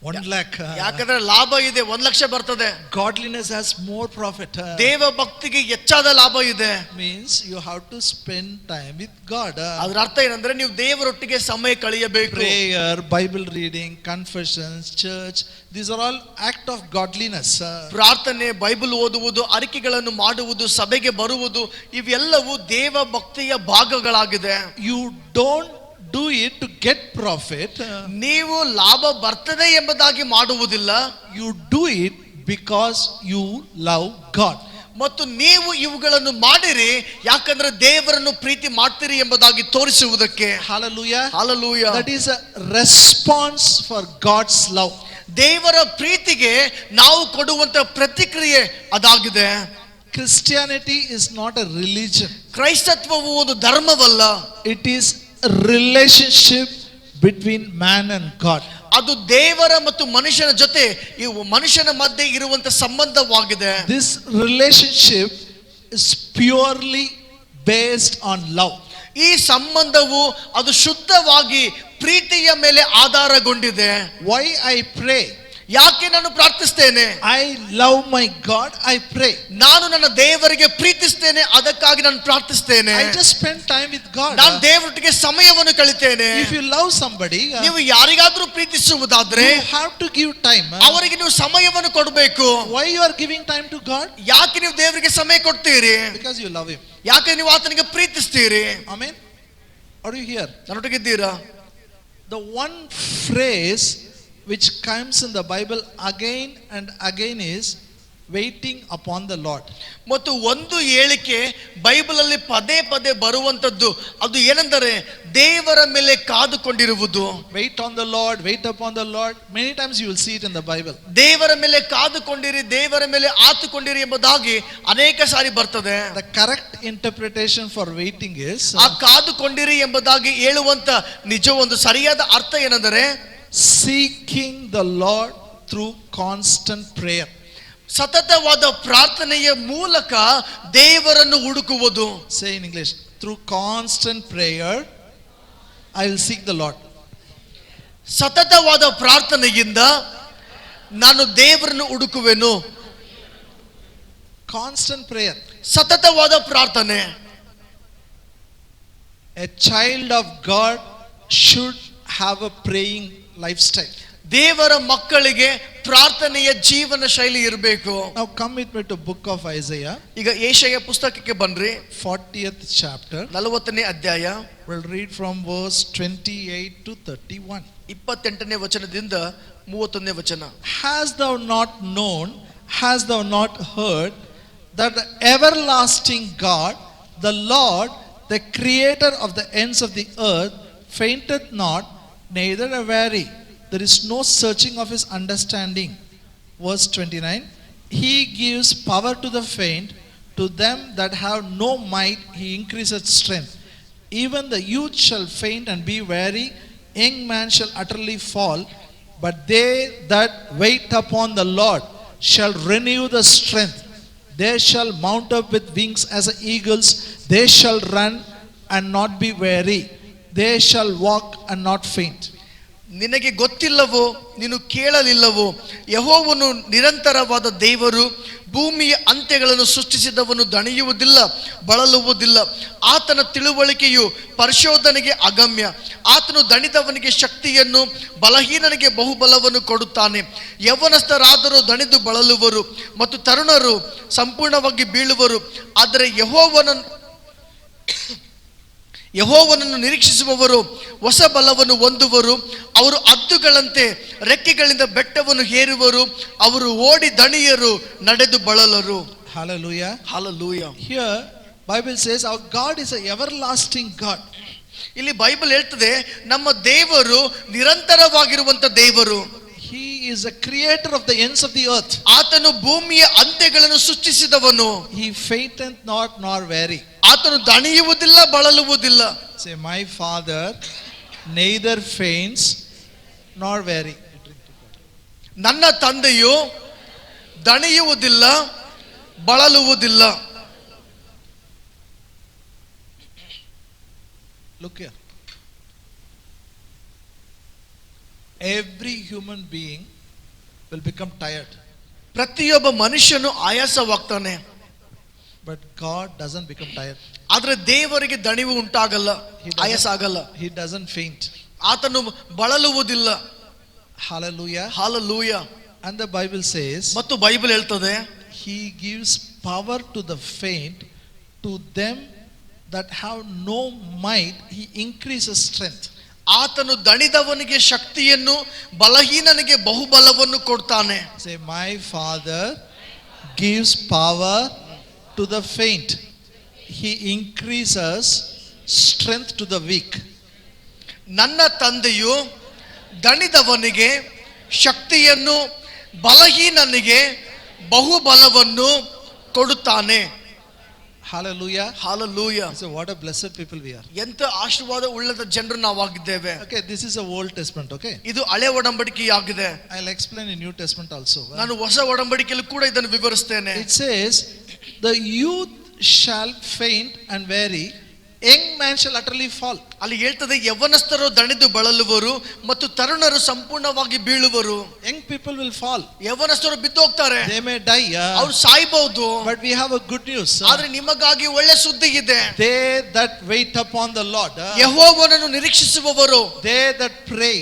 1 lakh. ಯಾಕಂದ್ರೆ ಲಾಭ ಇದೆ, 1 ಲಕ್ಷ ಬರ್ತದೆ. Godliness has more profit. ದೇವ ಭಕ್ತಿಗೆ ಹೆಚ್ಚಾದ ಲಾಭ ಇದೆ. Means you have to spend time with God. ಅದರ ಅರ್ಥ ಏನಂದ್ರೆ ನೀವು ದೇವರೊಟ್ಟಿಗೆ ಸಮಯ ಕಳೆಯಬೇಕು. Prayer, Bible reading, confessions, church, these are all act of godliness. ಪ್ರಾರ್ಥನೆ, ಬೈಬಲ್ ಓದುವುದು, ಅರಿಕೆಗಳನ್ನು ಮಾಡುವುದು, ಸಭೆಗೆ ಬರುವುದು, ಇವೆಲ್ಲವೂ ದೇವ ಭಕ್ತಿಯ ಭಾಗಗಳಾಗಿದೆ. You don't do it to get profit. ನೀವು ಲಾಭ ಬರ್ತದೆ ಎಂಬುದಾಗಿ ಮಾಡುವುದಿಲ್ಲ. You do it because you love God. ಮತ್ತು ನೀವು ಇವುಗಳನ್ನು ಮಾಡಿರಿ ಯಾಕಂದ್ರೆ ದೇವರನ್ನು ಪ್ರೀತಿ ಮಾಡ್ತೀರಿ ಎಂಬುದಾಗಿ ತೋರಿಸುವುದಕ್ಕೆ. Hallelujah. Hallelujah. That is a response for God's love. ದೇವರ ಪ್ರೀತಿಗೆ ನಾವು ಕೊಡುವಂತ ಪ್ರತಿಕ್ರಿಯೆ ಅದಾಗಿದೆ. Christianity is not a religion. ಕ್ರೈಸ್ತತ್ವವು ಒಂದು ಧರ್ಮವಲ್ಲ. It is a relationship between man and God. ಅದು ದೇವರ ಮತ್ತು ಮನುಷ್ಯನ ಜೊತೆ ಈ ಮನುಷ್ಯನ ಮಧ್ಯೆ ಇರುವಂತ ಸಂಬಂಧವಾಗಿದೆ. This relationship is purely based on love. ಈ ಸಂಬಂಧವು ಅದು ಶುದ್ಧವಾಗಿ ಪ್ರೀತಿಯ ಮೇಲೆ ಆಧಾರಗೊಂಡಿದೆ. Why I pray? ಯಾಕೆ ನಾನು ಪ್ರಾರ್ಥಿಸ್ತೇನೆ? I love my God, I pray. ನಾನು ನನ್ನ ದೇವರಿಗೆ ಪ್ರೀತಿಸ್ತೇನೆ, ಅದಕ್ಕಾಗಿ ನಾನು ಪ್ರಾರ್ಥಿಸ್ತೇನೆ. I just spend time with God. ನಾನು ದೇವರೊಟ್ಟಿಗೆ ಸಮಯವನ್ನು ಕಳೆಯುತ್ತೇನೆ. If you love somebody, ನೀವು ಯಾರಿಗಾದ್ರೂ ಪ್ರೀತಿಸುವುದಾದ್ರೆ you have to give time. ಅವರಿಗೆ ನೀವು ಸಮಯವನ್ನು ಕೊಡಬೇಕು. Why you are giving time to God? ಯಾಕೆ ನೀವು ದೇವರಿಗೆ ಸಮಯ ಕೊಡ್ತೀರಿ? Because you love Him. ಯಾಕೆ ನೀವು ಆತನಿಗೆ ಪ್ರೀತಿಸ್ತೀರಿ? Amen. Are you here? ನನ್ನೊಟ್ಟಿಗಿದ್ದೀರಾ? The one phrase which comes in the Bible again and again is waiting upon the Lord. ಮತ್ತು ಒಂದು ಹೇಳಿಕೆ ಬೈಬಲ್ ಅಲ್ಲಿ ಪದೇ ಪದೇ ಬರುವಂತದ್ದು ಅದು ಏನೆಂದರೆ ದೇವರ ಮೇಲೆ ಕಾದುಕೊಂಡಿರುವುದು. Wait on the Lord, wait upon the Lord. Many times you will see it in the Bible. ದೇವರ ಮೇಲೆ ಕಾದುಕೊಂಡಿರಿ, ದೇವರ ಮೇಲೆ ಆತುಕೊಂಡಿರಿ ಎಂಬುದಾಗಿ ಅನೇಕ ಸಾರಿ ಬರ್ತದೆ. The correct interpretation for waiting is ಆ ಕಾದುಕೊಂಡಿರಿ ಎಂಬುದಾಗಿ ಹೇಳುವಂತ ನಿಜ ಒಂದು ಸರಿಯಾದ ಅರ್ಥ ಏನೆಂದರೆ seeking the Lord through constant prayer. ಸತತವಾದ ಪ್ರಾರ್ಥನೆಯ ಮೂಲಕ ದೇವರನ್ನು ಹುಡುಕುವುದು. Say in English, through constant prayer I will seek the Lord. ಸತತವಾದ ಪ್ರಾರ್ಥನೆಯಿಂದ ನಾನು ದೇವರನ್ನು ಹುಡುಕುವೆನು. Constant prayer. ಸತತವಾದ ಪ್ರಾರ್ಥನೆ. A child of God should have a praying lifestyle. ದೇವರ ಮಕ್ಕಳಿಗೆ ಪ್ರಾರ್ಥನೆಯ ಜೀವನ ಶೈಲಿ ಇರಬೇಕು. Now come with me to book of Isaiah. ಈಗ ಯೆಶಾಯ ಪುಸ್ತಕಕ್ಕೆ ಬನ್ರಿ. 40th chapter. 40ನೇ ಅಧ್ಯಾಯ. We'll read from verse 28 to 31. 28ನೇ ವಚನದಿಂದ 31ನೇ ವಚನ. Hast thou not known, hast thou not heard, that the everlasting God, the Lord, the creator of the ends of the earth, fainteth not, neither a weary. There is no searching of his understanding. Verse 29. He gives power to the faint, to them that have no might he increaseth strength. Even the youth shall faint and be weary, young man shall utterly fall, but they that wait upon the Lord shall renew the strength. They shall mount up with wings as eagles. They shall run and not be weary. They shall walk and not faint. ನಿನಗೆ ಗೊತ್ತಿಲ್ಲವೋ, ನೀನು ಕೇಳಲಿಲ್ಲವೋ, ಯೆಹೋವನು ನಿರಂತರವಾದ ದೇವರು, ಭೂಮಿಯ ಅಂತ್ಯಗಳನ್ನು ಸೃಷ್ಟಿಸಿದವನು ದಣಿಯುವುದಿಲ್ಲ, ಬಳಲುವುದಿಲ್ಲ. ಆತನ ತಿಳುವಳಿಕೆಯು ಪರಿಶೋಧನೆಗೆ ಅಗಮ್ಯ. ಆತನು ದಣಿದವನಿಗೆ ಶಕ್ತಿಯನ್ನು, ಬಲಹೀನನಿಗೆ ಬಹುಬಲವನ್ನು ಕೊಡುತ್ತಾನೆ. ಯೌವನಸ್ಥರಾದರೂ ದಣಿದು ಬಳಲುವರು ಮತ್ತು ತರುಣರು ಸಂಪೂರ್ಣವಾಗಿ ಬೀಳುವರು. ಆದರೆ ಯೆಹೋವನನ್ನು ನಿರೀಕ್ಷಿಸುವವರು ಹೊಸ ಬಲವನ್ನು ಹೊಂದುವರು. ಅವರು ಹದ್ದುಗಳಂತೆ ರೆಕ್ಕೆಗಳಿಂದ ಬೆಟ್ಟವನ್ನು ಹೇರುವರು. ಅವರು ಓಡಿ ದಣಿಯರು, ನಡೆದು ಬಳಲರು. Hallelujah. Hallelujah. Here Bible says our God is an everlasting God. ಇಲ್ಲಿ ಬೈಬಲ್ ಹೇಳ್ತದೆ, ನಮ್ಮ ದೇವರು ನಿರಂತರವಾಗಿರುವಂತ ದೇವರು. He is a creator of the ends of the earth. ಆತನು ಭೂಮಿಯ ಅಂತ್ಯಗಳನ್ನು ಸೃಷ್ಟಿಸಿದವನು. He fainteth not nor weary. ಆತನು ದಣಿಯುವುದಿಲ್ಲ, ಬಳಲುವುದಿಲ್ಲ. Say, my Father neither faints nor weary. ನನ್ನ ತಂದೆಯು ದಣಿಯುವುದಿಲ್ಲ, ಬಳಲುವುದಿಲ್ಲ. Look here. Every human being will become tired. ಪ್ರತಿಯೊಬ್ಬ ಮನುಷ್ಯನು ಆಯಾಸವಾಗ್ತಾನೆ. But God doesn't become tired. ಆದ್ರೆ ದೇವರಿಗೆ ದಣಿವು ಉಂಟಾಗಲ್ಲ, ಆಯಾಸ ಆಗಲ್ಲ. He doesn't faint. ಆತನು ಬಳಲುವುದಿಲ್ಲ. Hallelujah. Hallelujah. And the Bible says, ಮತ್ತು ಬೈಬಲ್ ಹೇಳ್ತದೆ, He gives power to the faint, to them that have no might He increases strength. ಆತನು ದಣಿದವನಿಗೆ ಶಕ್ತಿಯನ್ನು, ಬಲಹೀನನಿಗೆ ಬಹುಬಲವನ್ನು ಕೊಡ್ತಾನೆ. Say, my Father gives power to the faint. He increases strength to the weak. ನನ್ನ ತಂದೆಯು ದಣಿದವನಿಗೆ ಶಕ್ತಿಯನ್ನು, ಬಲಹೀನನಿಗೆ ಬಹುಬಲವನ್ನು ಕೊಡುತ್ತಾನೆ. Hallelujah. Hallelujah. So what a blessed people we are. ಎಂತ ಆಶೀರ್ವಾದ ಉಳ್ಳದ ಜನರು ನಾವಾಗಿದ್ದೇವೆ. Okay, this is a Old Testament, okay? ಇದು ಹಳೆ ಒಡಂಬಡಿಕೆಯಾಗಿದೆ. I'll explain in New Testament also. ನಾನು ಹೊಸ ಒಡಂಬಡಿಕೆಯಲ್ಲಿ ಕೂಡ ಇದನ್ನು ವಿವರಿಸ್ತೇನೆ. It says, the youth shall faint and weary, young man shall utterly fall. ಅಲ್ಲಿ ಹೇಳ್ತದೆ, ಯೌವನಸ್ಥರು ದಣಿದು ಬಳಲುವರು ಮತ್ತು ತರುಣರು ಸಂಪೂರ್ಣವಾಗಿ ಬೀಳುವರು. Young people will fall. ಯೌವನಸ್ಥರು ಬಿದ್ದು ಹೋಗ್ತಾರೆ, They may die. ಅವರು ಸಾಯ್ಬಹುದು. But we have a good news. ಆದ್ರೆ ನಿಮಗಾಗಿ ಒಳ್ಳೆ ಸುದ್ದಿ ಇದೆ. They that wait upon the Lord, ಯೆಹೋವನನ್ನು ನಿರೀಕ್ಷಿಸುವವರು, they that pray,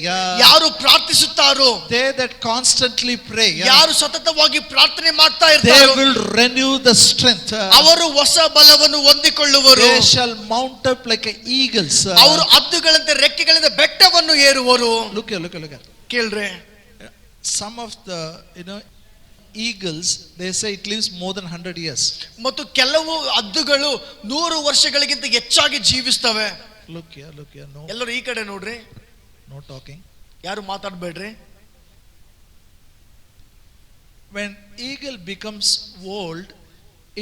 ಯಾರು ಪ್ರಾರ್ಥಿಸುತ್ತಾರೋ, they that constantly pray, ಯಾರು ಸತತವಾಗಿ ಪ್ರಾರ್ಥನೆ ಮಾಡ್ತಾ they ಇರ್ತಾರೋ, will renew the strength. ಅವರು ಹೊಸ ಬಲವನ್ನು ಹೊಂದಿಕೊಳ್ಳುವರು. They shall mount up like eagles. ಅವರು ಹದ್ದುಗಳಂತೆ ರೆಕ್ಕೆಗಳಿಂದ ಬೆಟ್ಟವನ್ನು ಏರುವರು. Look here, look here, look here. ಕೇಳ್ರೆ, Some of the eagles, they say it lives more than 100 years. ಮತ್ತು ಕೆಲವು ಹದ್ದುಗಳು 100 ವರ್ಷಗಳಿಗಿಂತ ಹೆಚ್ಚಾಗಿ ಜೀವಿಸ್ತವೆ. Look here, no, ಎಲ್ಲರೂ ಈ ಕಡೆ ನೋಡ್ರಿ, no talking. ಯಾರು ಮಾತಾಡ್ಬೇಡ್ರಿ. When eagle becomes old,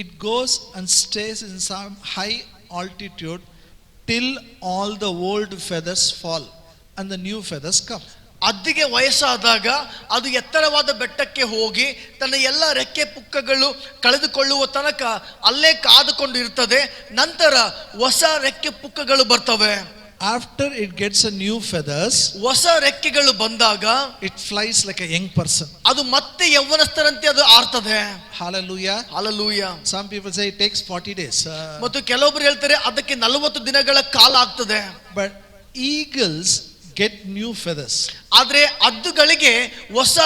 it goes and stays in some high altitude till all the old feathers fall and the new feathers come. ಹದ್ದಿಗೆ ವಯಸ್ಸಾದಾಗ ಅದು ಎತ್ತರವಾದ ಬೆಟ್ಟಕ್ಕೆ ಹೋಗಿ ತನ್ನ ಎಲ್ಲ ರೆಕ್ಕೆ ಪುಕ್ಕಗಳು ಕಳೆದುಕೊಳ್ಳುವ ತನಕ ಅಲ್ಲೇ ಕಾದುಕೊಂಡು ಇರ್ತದೆ. ನಂತರ ಹೊಸ ರೆಕ್ಕೆ ಪುಕ್ಕಗಳು ಬರ್ತವೆ. After it gets a new feathers, ಹೊಸ ರೆಕ್ಕೆಗಳು ಬಂದಾಗ it flies like a young person. ಅದು ಮತ್ತೆ ಯೌವನಸ್ಥರಂತೆ ಅದು ಆರ್ತದೆ. Hallelujah. Hallelujah. Some people say it takes 40 days. ಮತ್ತು ಕೆಲವೊಬ್ರು ಹೇಳ್ತಾರೆ ಅದಕ್ಕೆ 40 ದಿನಗಳ ಕಾಲ ಆಗ್ತದೆ. But eagles get new feathers. ಆದ್ರೆ ಹದ್ದುಗಳಿಗೆ ಹೊಸ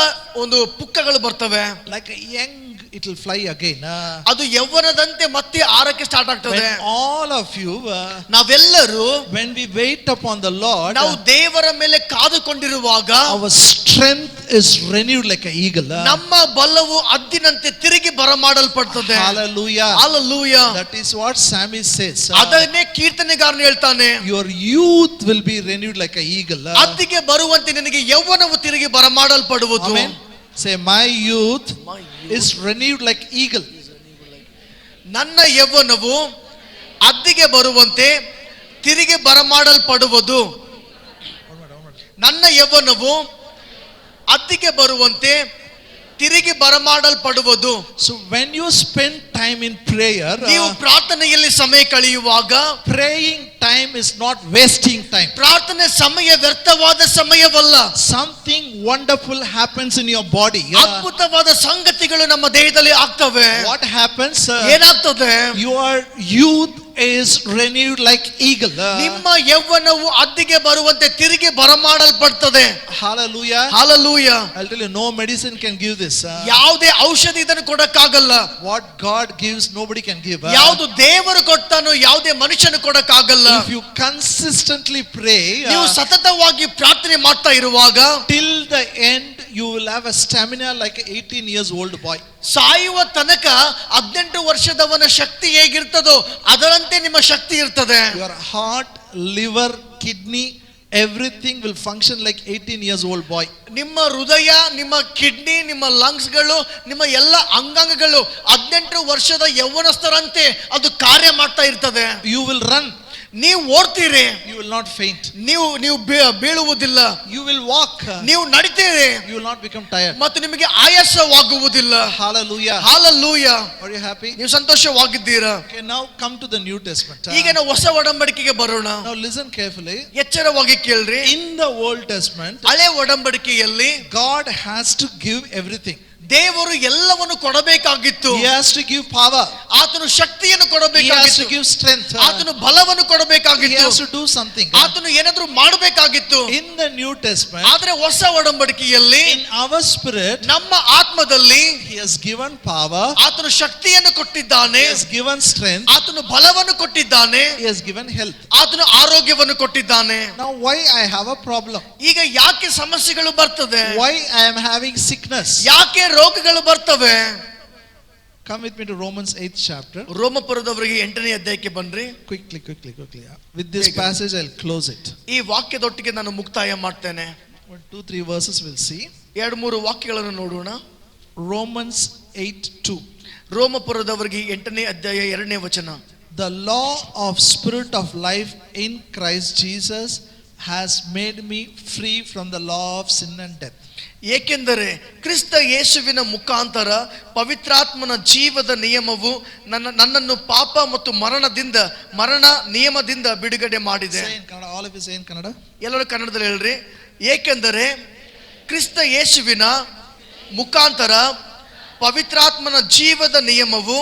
ಒಂದು ಪುಕ್ಕಗಳು ಬರ್ತವೆ. Like a young it will fly again. ಅದು ಯೌವನದಂತೆ ಮತ್ತೆ ಆರಕ್ಕೆ ಸ್ಟಾರ್ಟ್ ಆಗ್ತದೆ. When all of you, ನಾವೆಲ್ಲರೂ when we wait upon the Lord, ನಾವು ದೇವರ ಮೇಲೆ ಕಾದುಕೊಂಡಿರುವಾಗ our strength is renewed like an eagle. ನಮ್ಮ ಬಲವು ಹದ್ದಿನಂತೆ ತಿರುಗಿ ಬರಮಾಡಲ್ಪಡ್ತದೆ. Hallelujah. Hallelujah. That is what Psalmist says. ಅದನ್ನೇ ಕೀರ್ತನೆಗಾರನು ಹೇಳ್ತಾನೆ. Your youth will be renewed like an eagle. ಹದ್ದಿಗೆ ಬರುವಂತೆ ನಿನಗೆ ಯೌವನವು ತಿರುಗಿ ಬರಮಾಡಲ್ಪಡುವುದು. Amen. Say, my youth is renewed like eagle. ನನ್ನ ಯೌವನವು ಹದ್ದಿಗೆ ಬರುವಂತೆ ತಿರುಗಿ ಬರಮಾಡಲ್ಪಡುವುದು. ನನ್ನ ಯೌವನವು ಹದ್ದಿಗೆ ಬರುವಂತೆ ತಿರುಗಿ ಬರಮಾಡಲ್ಪಡುವುದು. So when you spend time in prayer, ನೀವು ಪ್ರಾರ್ಥನೆಯಲ್ಲಿ ಸಮಯ ಕಳೆಯುವಾಗ, praying time is not wasting time. ಪ್ರಾರ್ಥನೆ ಸಮಯ ವ್ಯರ್ಥವಾದ ಸಮಯವಲ್ಲ. Something wonderful happens in your body. ಅದ್ಭುತವಾದ ಸಂಗತಿಗಳು ನಮ್ಮ ದೇಹದಲ್ಲಿ ಆಗ್ತವೆ. What happens? ಏನಾಗ್ತದೆ? Your youth is renewed like eagle. ನಿಮ್ಮ ಯೌವನವು ಹದ್ದಿಗೆ ಬರುವಂತೆ ತಿರುಗಿ ಬರಮಾಡಲ್ಪಡ್ತದೆ. Hallelujah. Hallelujah. I'll tell you, no medicine can give this. ಯಾವುದೇ ಔಷಧಿ ಇದನ್ನು ಕೊಡಕ್ಕಾಗಲ್ಲ. What God gives, nobody can give. ಯಾವುದು ದೇವರು ಕೊಡ್ತಾನೋ ಯಾವುದೇ ಮನುಷ್ಯನು ಕೊಡಕ್ಕಾಗಲ್ಲ. If you consistently pray, ನೀವು ಸತತವಾಗಿ ಪ್ರಾರ್ಥನೆ ಮಾಡ್ತಾ ಇರುವಾಗ, till the end you will have a stamina like an 18 years old boy. ಸಾಯುವ ತನಕ 18 ವರ್ಷದವನ ಶಕ್ತಿ ಹೇಗಿರ್ತದೋ ಅದರಂತೆ ನಿಮ್ಮ ಶಕ್ತಿ ಇರ್ತದೆ. Your heart, liver, kidney, everything will function like 18 years old boy. ನಿಮ್ಮ ಹೃದಯ, ನಿಮ್ಮ ಕಿಡ್ನಿ, ನಿಮ್ಮ ಲಂಗ್ಸ್ಗಳು, ನಿಮ್ಮ ಎಲ್ಲ ಅಂಗಾಂಗಗಳು 18 ವರ್ಷದ ಯೌವನಸ್ಥರಂತೆ ಅದು ಕಾರ್ಯ ಮಾಡ್ತಾ ಇರ್ತದೆ. You will run. ನೀವು ಓಡ್ತೀರಿ, you will not faint. ನೀವು ಬೀಳುವುದಿಲ್ಲ. You will walk. ನೀವು ನಡಿತೀರಿ, you will not become tired. ಮತ್ತು ನಿಮಗೆ ಆಯಾಸವಾಗುವುದಿಲ್ಲ. Hallelujah. Hallelujah. Are you happy? ನೀವು ಸಂತೋಷವಾಗಿದ್ದೀರಾ? Okay, now come to the New Testament. ಈಗ ನಾವು ಹೊಸ ಒಡಂಬಡಿಕೆಗೆ ಬರೋಣ. Now listen carefully. ಎಚ್ಚರವಾಗಿ ಕೇಳ್ರಿ. In the Old Testament, ಹಳೆ ಒಡಂಬಡಿಕೆಯಲ್ಲಿ God has to give everything. ದೇವರು ಎಲ್ಲವನ್ನು ಕೊಡಬೇಕಾಗಿತ್ತು. He has to give power. ಆತನು ಶಕ್ತಿಯನ್ನು He has ಕೊಡಬೇಕಾಗಿತ್ತು. to give strength. ಆತನು ಬಲವನ್ನು He ಕೊಡಬೇಕಾಗಿತ್ತು. has to do something. ಆತನು ಏನಾದ್ರೂ ಮಾಡಬೇಕಾಗಿತ್ತು. In the New Testament, ಆದ್ರೆ ಹೊಸ ಒಡಂಬಡಿಕೆಯಲ್ಲಿ in our spirit, ನಮ್ಮ ಆತ್ಮದಲ್ಲಿ He has given power. ಆತನು ಶಕ್ತಿಯನ್ನು ಕೊಟ್ಟಿದ್ದಾನೆ. He has given strength. ಆತನು ಬಲವನ್ನು ಕೊಟ್ಟಿದ್ದಾನೆ. He has given health. ಆತನು ಆರೋಗ್ಯವನ್ನು ಕೊಟ್ಟಿದ್ದಾನೆ. Now why I have a problem? ಈಗ ಯಾಕೆ ಸಮಸ್ಯೆಗಳು ಬರ್ತದೆ? Why I am having sickness? ಯಾಕೆ ರೋಗಗಳು ಬರ್ತವೆ? Come with me to Romans 8th chapter. ರೋಮಪುರದವರಿಗೆ 8ನೇ ಅಧ್ಯಾಯಕ್ಕೆ ಬನ್ರಿ. Quickly. With this passage I'll close it. ಈ ವಾಕ್ಯದೊಟ್ಟಿಗೆ ನಾನು ಮುಕ್ತಾಯ ಮಾಡ್ತೇನೆ. 2-3 verses we'll see. 2-3 ವಾಕ್ಯಗಳನ್ನು ನೋಡೋಣ. Romans 8:2. ರೋಮಪುರದವರಿಗೆ 8ನೇ ಅಧ್ಯಾಯ 2ನೇ ವಚನ. The law of spirit of life in Christ Jesus has made me free from the law of sin and death. ಏಕೆಂದರೆ ಕ್ರಿಸ್ತ ಯೇಸುವಿನ ಮುಖಾಂತರ ಪವಿತ್ರಾತ್ಮನ ಜೀವದ ನಿಯಮವು ನನ್ನನ್ನು ಪಾಪ ಮತ್ತು ಮರಣ ನಿಯಮದಿಂದ ಬಿಡುಗಡೆ ಮಾಡಿದೆ. All of you say in Kannada. ಎಲ್ಲರೂ ಕನ್ನಡದಲ್ಲಿ ಹೇಳ್ರಿ. ಏಕೆಂದರೆ ಕ್ರಿಸ್ತ ಯೇಸುವಿನ ಮುಖಾಂತರ ಪವಿತ್ರಾತ್ಮನ ಜೀವದ ನಿಯಮವು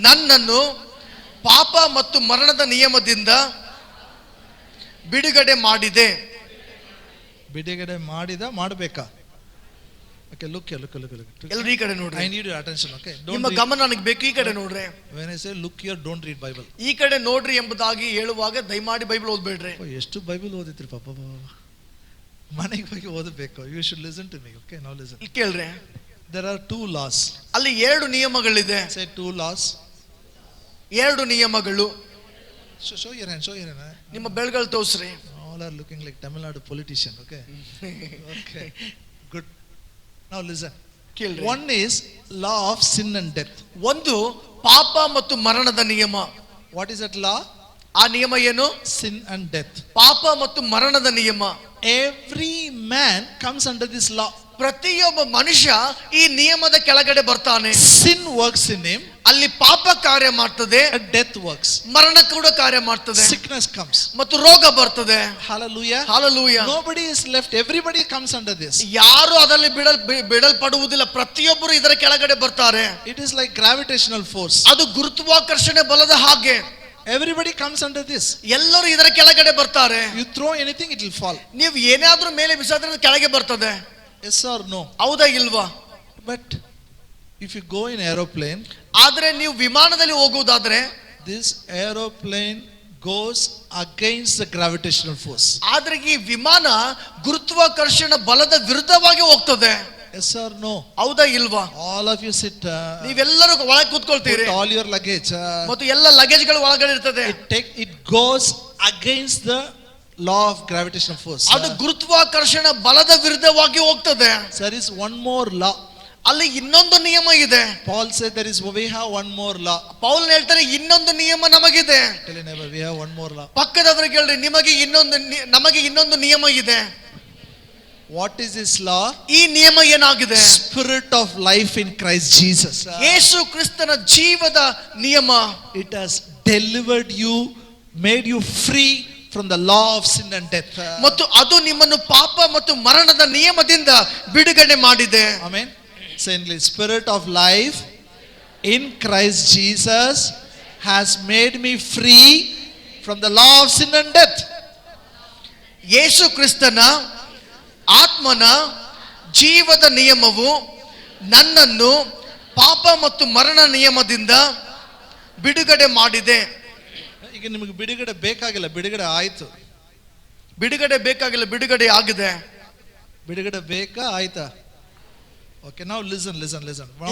ನನ್ನನ್ನು ಪಾಪ ಮತ್ತು ಮರಣದ ನಿಯಮದಿಂದ ಬಿಡುಗಡೆ ಮಾಡಿದೆ. ಬಿಡುಗಡೆ ಮಾಡಬೇಕಾ? Okay, look here. ಎಲ್ಲರೂ ಈ ಕಡೆ ನೋಡ್ರಿ. I need your attention, okay? ನಿಮ್ಮ ಗಮನ ನನಗೆ ಬೇಕು. ಈ ಕಡೆ ನೋಡ್ರಿ. When I say look here, don't read Bible. ಈ ಕಡೆ ನೋಡ್ರಿ ಎಂಬುದಾಗಿ ಹೇಳುವಾಗ ದಯಮಾಡಿ ಬೈಬಲ್ ಓದಬೇಡ್ರಿ. ಎಷ್ಟು ಬೈಬಲ್ ಓದಿದ್ರಿ ಪಾಪ, ಮನೆಗೆ ಹೋಗಿ ಓದಬೇಕು. You should listen to me, okay? Now listen. ಕೇಳ್ರಿ. There are 2 laws. ಅಲ್ಲಿ 2 ನಿಯಮಗಳಿದೆ. Say 2 laws. 2 ನಿಯಮಗಳು. Show your hand. ನಿಮ್ಮ ಬೆರಳುಗಳು ತೋರಿಸ್ರಿ. All are looking like Tamil Nadu politician, okay? Okay, good. Now listen. ಕೇಳ್ರಿ. One is law of sin and death. ಒಂದು ಪಾಪ ಮತ್ತು ಮರಣದ ನಿಯಮ. What is that law? ಆ ನಿಯಮ ಏನು? Sin and death. ಪಾಪ ಮತ್ತು ಮರಣದ ನಿಯಮ. Every man comes under this law. ಪ್ರತಿಯೊಬ್ಬ ಮನುಷ್ಯ ಈ ನಿಯಮದ ಕೆಳಗಡೆ ಬರ್ತಾನೆ. Sin works in him. ಅಲ್ಲಿ ಪಾಪ ಕಾರ್ಯ ಮಾಡ್ತದೆ. Death works. ಮರಣ ಕೂಡ ಕಾರ್ಯ ಮಾಡ್ತದೆ. Sickness comes. ಮತ್ತು ರೋಗ ಬರ್ತದೆ. Hallelujah. Hallelujah. Nobody is left. Everybody comes under this. ಯಾರು ಅದರಲ್ಲಿ ಬಿಡಲ್ಪಡುವುದಿಲ್ಲ. ಪ್ರತಿಯೊಬ್ಬರು ಇದರ ಕೆಳಗಡೆ ಬರ್ತಾರೆ. It is like gravitational force. ಅದು ಗುರುತ್ವಾಕರ್ಷಣೆ ಬಲದ ಹಾಗೆ. Everybody comes under this. ಎಲ್ಲರೂ ಇದರ ಕೆಳಗಡೆ ಬರ್ತಾರೆ. You throw anything, it will fall. ನೀವು ಏನಾದ್ರೂ ಮೇಲೆ ಬಿಸಾದ್ರೆ ಕೆಳಗೆ ಬರ್ತದೆ. Yes or no? ಹೌದಾ ಇಲ್ವಾ? But If you go in aeroplane, ಆದ್ರೆ ನೀವು ವಿಮಾನದಲ್ಲಿ ಹೋಗುವುದಾದ್ರೆ this aeroplane goes against the gravitational force. ಆದ್ರೆ ಈ ವಿಮಾನ ಗುರುತ್ವಾಕರ್ಷಣ ಬಲದ ವಿರುದ್ಧವಾಗಿ ಹೋಗ್ತದೆ. Yes or no? ಹೌದಾ ಇಲ್ವಾ? All of you sit. ನೀವೆಲ್ಲರೂ ಒಳಗೆ ಕೂತ್ಕೊಳ್ತೀರಿ. Put all your luggage. ಮತ್ತು ಎಲ್ಲ ಲಗೇಜ್ಗಳು ಒಳಗಡೆ ಇರ್ತದೆ. It goes against the law of gravitational force. ಅದು ಗುರುತ್ವಾಕರ್ಷಣ ಬಲದ ವಿರುದ್ಧವಾಗಿ ಹೋಗ್ತದೆ. There is one more law. ಅಲ್ಲಿ ಇನ್ನೊಂದು ನಿಯಮ ಇದೆ. Paul said we have one more law. Paul ಹೇಳ್ತಾರೆ ಇನ್ನೊಂದು ನಿಯಮ ನಮಗಿದೆ. Tell your neighbor, we have one more law. ಪಕ್ಕದವರಿಗೆ ಹೇಳ್ರಿ ನಮಗೆ ಇನ್ನೊಂದು ನಿಯಮ ಇದೆ. What is this law? ಈ ನಿಯಮ ಏನಾಗಿದೆ? Spirit of life in Christ Jesus. ಯೇಸು ಕ್ರಿಸ್ತನ ಜೀವದ ನಿಯಮ. It has delivered you, made you free from the law of sin and death. ಮತ್ತು ಅದು ನಿಮ್ಮನ್ನು ಪಾಪ ಮತ್ತು ಮರಣದ ನಿಯಮದಿಂದ ಬಿಡುಗಡೆ ಮಾಡಿದೆ. Amen. Say, Spirit of life in Christ Jesus has made me free from the law of sin and death. ಯೇಸು ಕ್ರಿಸ್ತನ ಆತ್ಮನ ಜೀವದ ನಿಯಮವು ನನ್ನನ್ನು ಪಾಪ ಮತ್ತು ಮರಣ ನಿಯಮದಿಂದ ಬಿಡುಗಡೆ ಮಾಡಿದೆ. ಈಗ ನಿಮಗೆ ಬಿಡುಗಡೆ ಬೇಕಾಗಿಲ್ಲ, ಬಿಡುಗಡೆ ಆಯ್ತು. ಬಿಡುಗಡೆ ಬೇಕಾಗಿಲ್ಲ, ಬಿಡುಗಡೆ ಆಗಿದೆ. ಬಿಡುಗಡೆ ಬೇಕಾ ಆಯ್ತಾ? Okay, now listen.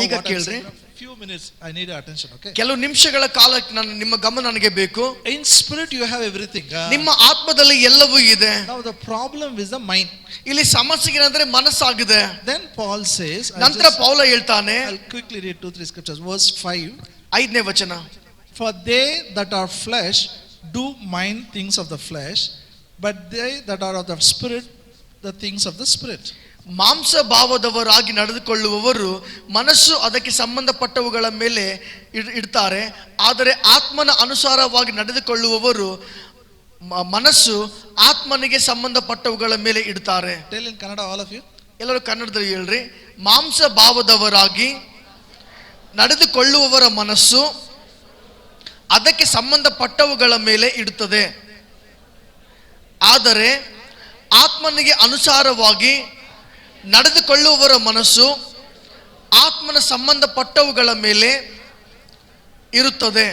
ಈಗ ಕೇಳ್ರಿ. Few minutes I need your attention, okay? ಕೆಲವು ನಿಮಿಷಗಳ ಕಾಲ ನಿಮ್ಮ ಗಮನ ನನಗೆ ಬೇಕು. In spirit you have everything. ನಿಮ್ಮ ಆತ್ಮದಲ್ಲಿ ಎಲ್ಲವೂ ಇದೆ. Now the problem is the mind. ಇಲ್ಲಿ ಸಮಸ್ಯೆ ಏನಂದ್ರೆ ಮನಸ್ಸಾಗಿದೆ. Then Paul says, ನಂತರ ಪೌಲ ಹೇಳ್ತಾನೆ, I'll quickly read 2-3 scriptures. Verse 5. 5ನೇ ವಚನ. For they that are flesh do mind things of the flesh, but they that are of the spirit the things of the spirit. ಮಾಂಸ ಭಾವದವರಾಗಿ ನಡೆದುಕೊಳ್ಳುವವರು ಮನಸ್ಸು ಅದಕ್ಕೆ ಸಂಬಂಧಪಟ್ಟವುಗಳ ಮೇಲೆ ಇಡ್ತಾರೆ, ಆದರೆ ಆತ್ಮನ ಅನುಸಾರವಾಗಿ ನಡೆದುಕೊಳ್ಳುವವರು ಮನಸ್ಸು ಆತ್ಮನಿಗೆ ಸಂಬಂಧಪಟ್ಟವುಗಳ ಮೇಲೆ ಇಡ್ತಾರೆ. Tell in Kannada, all of you. ಎಲ್ಲರೂ ಕನ್ನಡದಲ್ಲಿ ಹೇಳ್ರಿ. ಮಾಂಸ ಭಾವದವರಾಗಿ ನಡೆದುಕೊಳ್ಳುವವರ ಮನಸ್ಸು ಅದಕ್ಕೆ ಸಂಬಂಧಪಟ್ಟವುಗಳ ಮೇಲೆ ಇಡುತ್ತದೆ, ಆದರೆ ಆತ್ಮನಿಗೆ ಅನುಸಾರವಾಗಿ ನಡೆದುಕೊಳ್ಳುವವರ ಮನಸ್ಸು ಆತ್ಮನ ಸಂಬಂಧಪಟ್ಟವುಗಳ ಮೇಲೆ ಇರುತ್ತದೆ.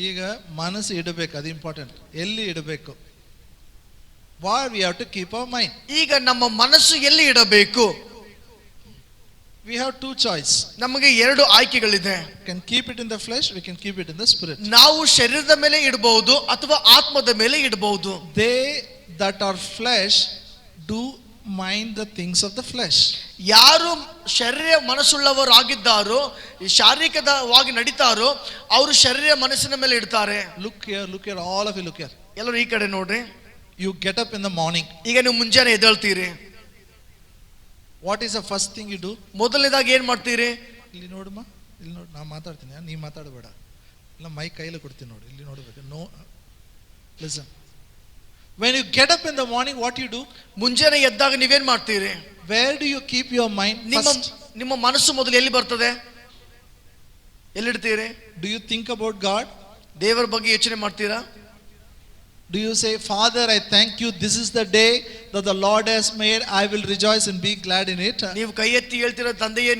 ಈಗ ಮನಸ್ಸು ಇಡಬೇಕು, ಅದು ಇಂಪಾರ್ಟೆಂಟ್. ಎಲ್ಲಿ ಇಡಬೇಕು? Where we have to keep our mind. ಈಗ ನಮ್ಮ ಮನಸ್ಸು ಎಲ್ಲಿ ಇಡಬೇಕು? We have two choice. ನಮಗೆ ಎರಡು ಆಯ್ಕೆಗಳಿದೆ. We can keep it in the flesh, we can keep it in the spirit. ನಾವು ಶರೀರದ ಮೇಲೆ ಇಡಬಹುದು ಅಥವಾ ಆತ್ಮದ ಮೇಲೆ ಇಡಬಹುದು. They that are flesh do mind the things of the flesh. ಯಾರು ಶರೀರ ಮನಸ್ಸುಳ್ಳವರಾಗಿದ್ದಾರೋ, ಶಾರೀರಿಕವಾಗಿ ನಡೀತಾರೋ, ಅವರು ಶರೀರ ಮನಸ್ಸಿನ ಮೇಲೆ ಇಡ್ತಾರೆ. Look here, all of you look here. ಎಲ್ಲರೂ ಈ ಕಡೆ ನೋಡ್ರಿ. You get up in the morning. ಈಗ ನೀವು ಮುಂಜಾನೆ ಎದ್ದೇಳ್ತೀರಿ. What is the first thing you do? ಮೊದಲನೇದಾಗಿ ಏನ್ ಮಾಡ್ತೀರಿ? ಇಲ್ಲಿ ನೋಡಮ್ಮ, ಇಲ್ಲಿ ನೋಡಿ, ನಾ ಮಾತಾಡ್ತೀನಿ, ನೀ ಮಾತಾಡಬೇಡ. ಇಲ್ಲ ಮೈ ಕೈಯಲ್ಲಿ ಕೊಡ್ತೀನಿ ನೋಡಿ, ಇಲ್ಲಿ ನೋಡಬೇಕು. No, listen. When you get up in the morning, what you do? ಮುಂಜಾನೆ ಎದ್ದಾಗ ನೀವೇನ್ ಮಾಡ್ತೀರಿ? Where do you keep your mind first? ನಿಮ್ಮ ಮನಸ್ಸು ಮೊದಲು ಎಲ್ಲಿ ಬರ್ತದೆ? ಎಲ್ಲಿಡ್ತೀರಿ? Do you think about God? ದೇವರ ಬಗ್ಗೆ ಯೋಚನೆ ಮಾಡ್ತೀರಾ? Do you say, Father, I thank you, this is the day that the Lord has made, I will rejoice and be glad in it? ನೀವು ಕೈ ಎತ್ತಿ ಹೇಳ್ತೀರಾ, ತಂದೆಯೇ